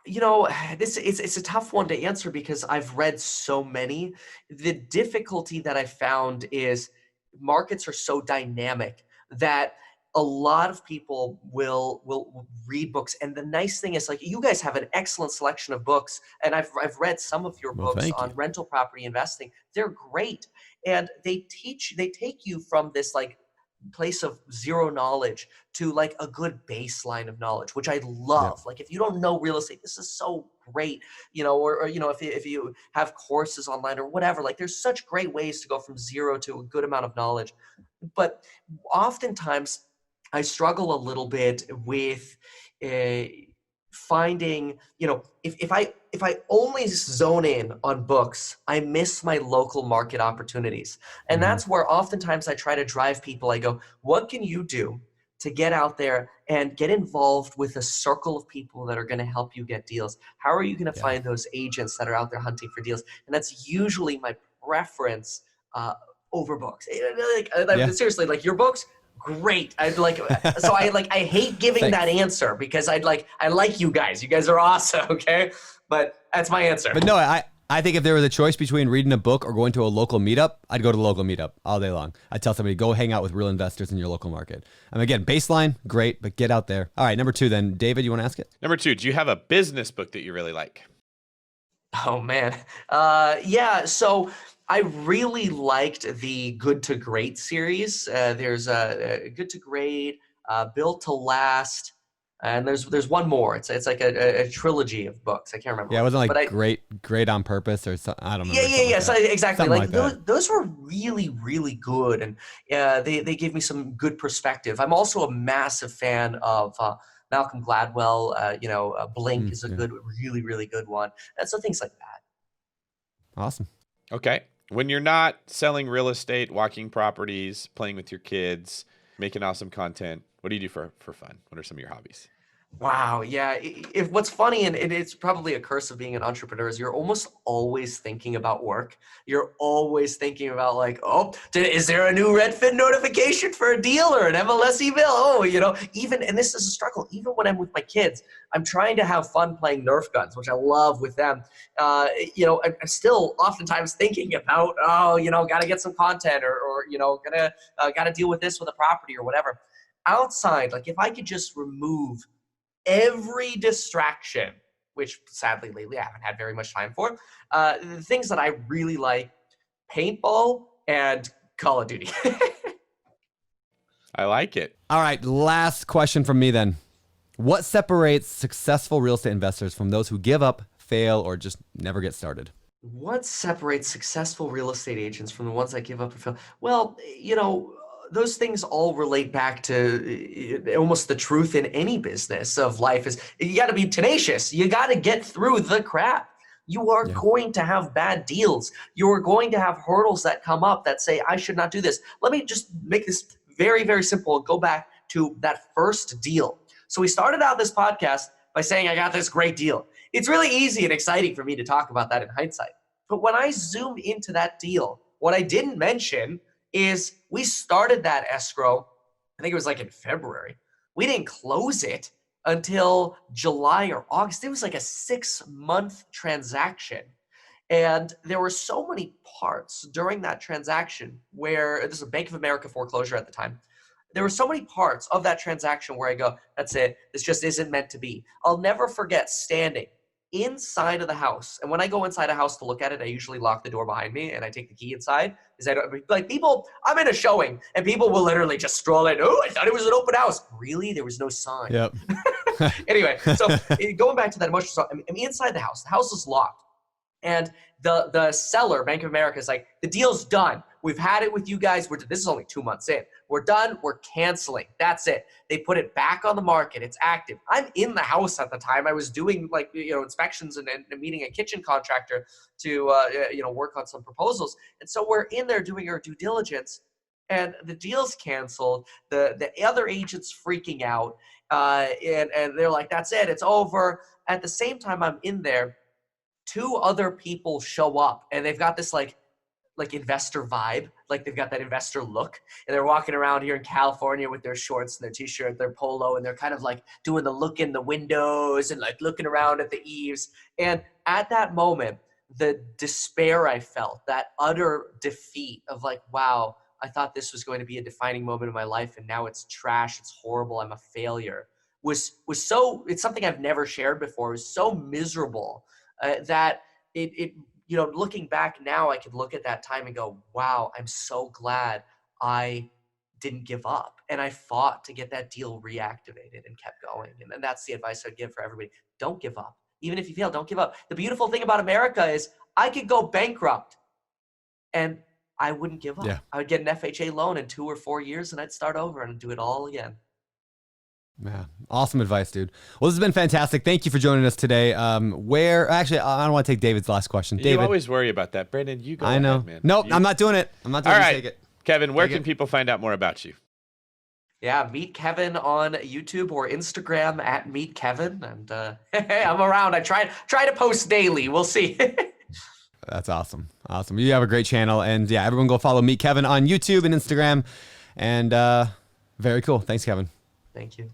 it's a tough one to answer because I've read so many. The difficulty that I found is markets are so dynamic that a lot of people will read books. And the nice thing is, you guys have an excellent selection of books, and I've read some of your books on rental property investing. They're great, and they take you from this place of zero knowledge to a good baseline of knowledge, which I love. Yeah. If you don't know real estate, this is so great, or if you have courses online or whatever, there's such great ways to go from zero to a good amount of knowledge. But oftentimes I struggle a little bit with finding, if I only zone in on books, I miss my local market opportunities. And that's where oftentimes I try to drive people. I go, what can you do to get out there and get involved with a circle of people that are going to help you get deals? How are you going to find those agents that are out there hunting for deals? And that's usually my preference over books. Seriously, your books, Great. I'd like, so I hate giving that answer because I like you guys. You guys are awesome. Okay. But that's my answer. But no, I think if there was a choice between reading a book or going to a local meetup, I'd go to the local meetup all day long. I'd tell somebody, go hang out with real investors in your local market. And again, baseline, great, but get out there. All right, number 2 then. David, you want to ask it? Number 2, do you have a business book that you really like? Oh, man. Yeah, so I really liked the Good to Great series. There's a Good to Great, Built to Last, and there's one more. It's like a trilogy of books. I can't remember. Yeah, it wasn't like great on purpose or something. I don't remember. Yeah. So exactly. Like those were really, really good, and they gave me some good perspective. I'm also a massive fan of Malcolm Gladwell. Blink is a good, really, really good one. And so things like that. Awesome. Okay. When you're not selling real estate, walking properties, playing with your kids, making awesome content, what do you do for fun? What are some of your hobbies? Wow. Yeah. If what's funny, and it's probably a curse of being an entrepreneur, is you're almost always thinking about work. You're always thinking about like, oh, is there a new Redfin notification for a deal or an MLS email? Oh, and this is a struggle. Even when I'm with my kids, I'm trying to have fun playing Nerf guns, which I love with them. I'm still oftentimes thinking about, got to get some content or got to deal with this with a property or whatever. Outside, like if I could just remove every distraction, which sadly lately I haven't had very much time for, the things that I really like, paintball and Call of Duty. I like it. All right, last question from me then. What separates successful real estate investors from those who give up, fail, or just never get started? What separates successful real estate agents from the ones that give up or fail? Well, those things all relate back to almost the truth in any business of life is you got to be tenacious. You got to get through the crap. You are going to have bad deals. You are going to have hurdles that come up that say, I should not do this. Let me just make this very, very simple. Go back to that first deal. So we started out this podcast by saying, I got this great deal. It's really easy and exciting for me to talk about that in hindsight. But when I zoomed into that deal, what I didn't mention is we started that escrow, I think it was like in February. We didn't close it until July or August. It was like a 6-month transaction. And there were so many parts during that transaction where, this is a Bank of America foreclosure at the time. There were so many parts of that transaction where I go, that's it. This just isn't meant to be. I'll never forget standing inside of the house. And when I go inside a house to look at it, I usually lock the door behind me and I take the key inside. Because I don't like people, I'm in a showing and people will literally just stroll in. Oh, I thought it was an open house. Really? There was no sign. Yep. Anyway, so going back to that emotional stuff, I'm inside the house. The house is locked. And the seller, Bank of America, is like, the deal's done. We've had it with you guys. This is only 2 months in. We're done. We're canceling. That's it. They put it back on the market. It's active. I'm in the house at the time. I was doing inspections and meeting a kitchen contractor to work on some proposals. And so we're in there doing our due diligence, and the deal's canceled. The other agent's freaking out, and they're like, "That's it. It's over." At the same time, I'm in there. 2 other people show up, and they've got this like investor vibe, like they've got that investor look, and they're walking around here in California with their shorts and their t-shirt, their polo, and they're kind of like doing the look in the windows and like looking around at the eaves. And at that moment, the despair I felt, that utter defeat of like, wow, I thought this was going to be a defining moment of my life, and now it's trash, it's horrible, I'm a failure, was so, it's something I've never shared before. It was so miserable that it looking back now, I could look at that time and go, wow, I'm so glad I didn't give up. And I fought to get that deal reactivated and kept going. And that's the advice I'd give for everybody. Don't give up. Even if you fail, don't give up. The beautiful thing about America is I could go bankrupt and I wouldn't give up. Yeah. I would get an FHA loan in 2 or 4 years and I'd start over and do it all again. Yeah, awesome advice, dude. Well, this has been fantastic. Thank you for joining us today. Actually, I don't want to take David's last question. David, you always worry about that, Brandon. You go. I know, ahead, man. Nope, I'm not doing it. I'm not doing it. All right, take it. Kevin. Where can people find out more about you? Yeah, meet Kevin on YouTube or Instagram at Meet Kevin, and I'm around. I try to post daily. We'll see. That's awesome. Awesome. You have a great channel, and yeah, everyone go follow Meet Kevin on YouTube and Instagram, and Very cool. Thanks, Kevin. Thank you.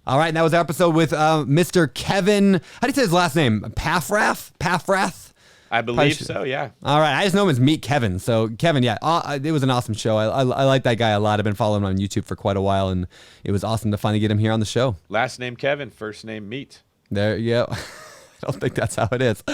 All right, and that was our episode with Mr. Kevin. How do you say his last name? Paffrath? I believe so, yeah. All right, I just know him as Meet Kevin. So, Kevin, yeah, it was an awesome show. I like that guy a lot. I've been following him on YouTube for quite a while, and it was awesome to finally get him here on the show. Last name Kevin, first name Meet. There you go. I don't think that's how it is.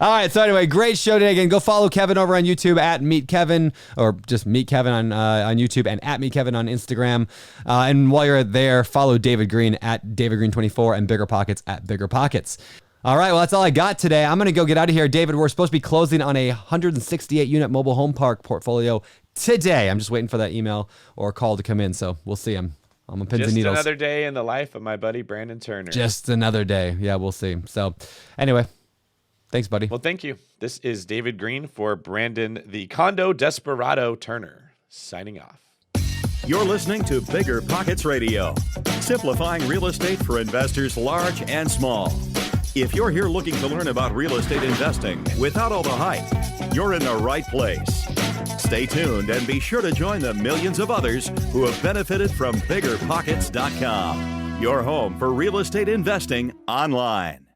All right, so anyway, great show today. Again, go follow Kevin over on YouTube at Meet Kevin, or just Meet Kevin on YouTube, and at Meet Kevin on Instagram. And while you're there, follow David Green at DavidGreen24 and BiggerPockets at BiggerPockets. All right, well, that's all I got today. I'm going to go get out of here. David, we're supposed to be closing on a 168-unit mobile home park portfolio today. I'm just waiting for that email or call to come in, so we'll see. I'm on pins and needles. Just another day in the life of my buddy Brandon Turner. Just another day. Yeah, we'll see. So anyway, thanks, buddy. Well, thank you. This is David Green for Brandon, the Condo Desperado Turner, signing off. You're listening to BiggerPockets Radio, simplifying real estate for investors large and small. If you're here looking to learn about real estate investing without all the hype, you're in the right place. Stay tuned and be sure to join the millions of others who have benefited from BiggerPockets.com, your home for real estate investing online.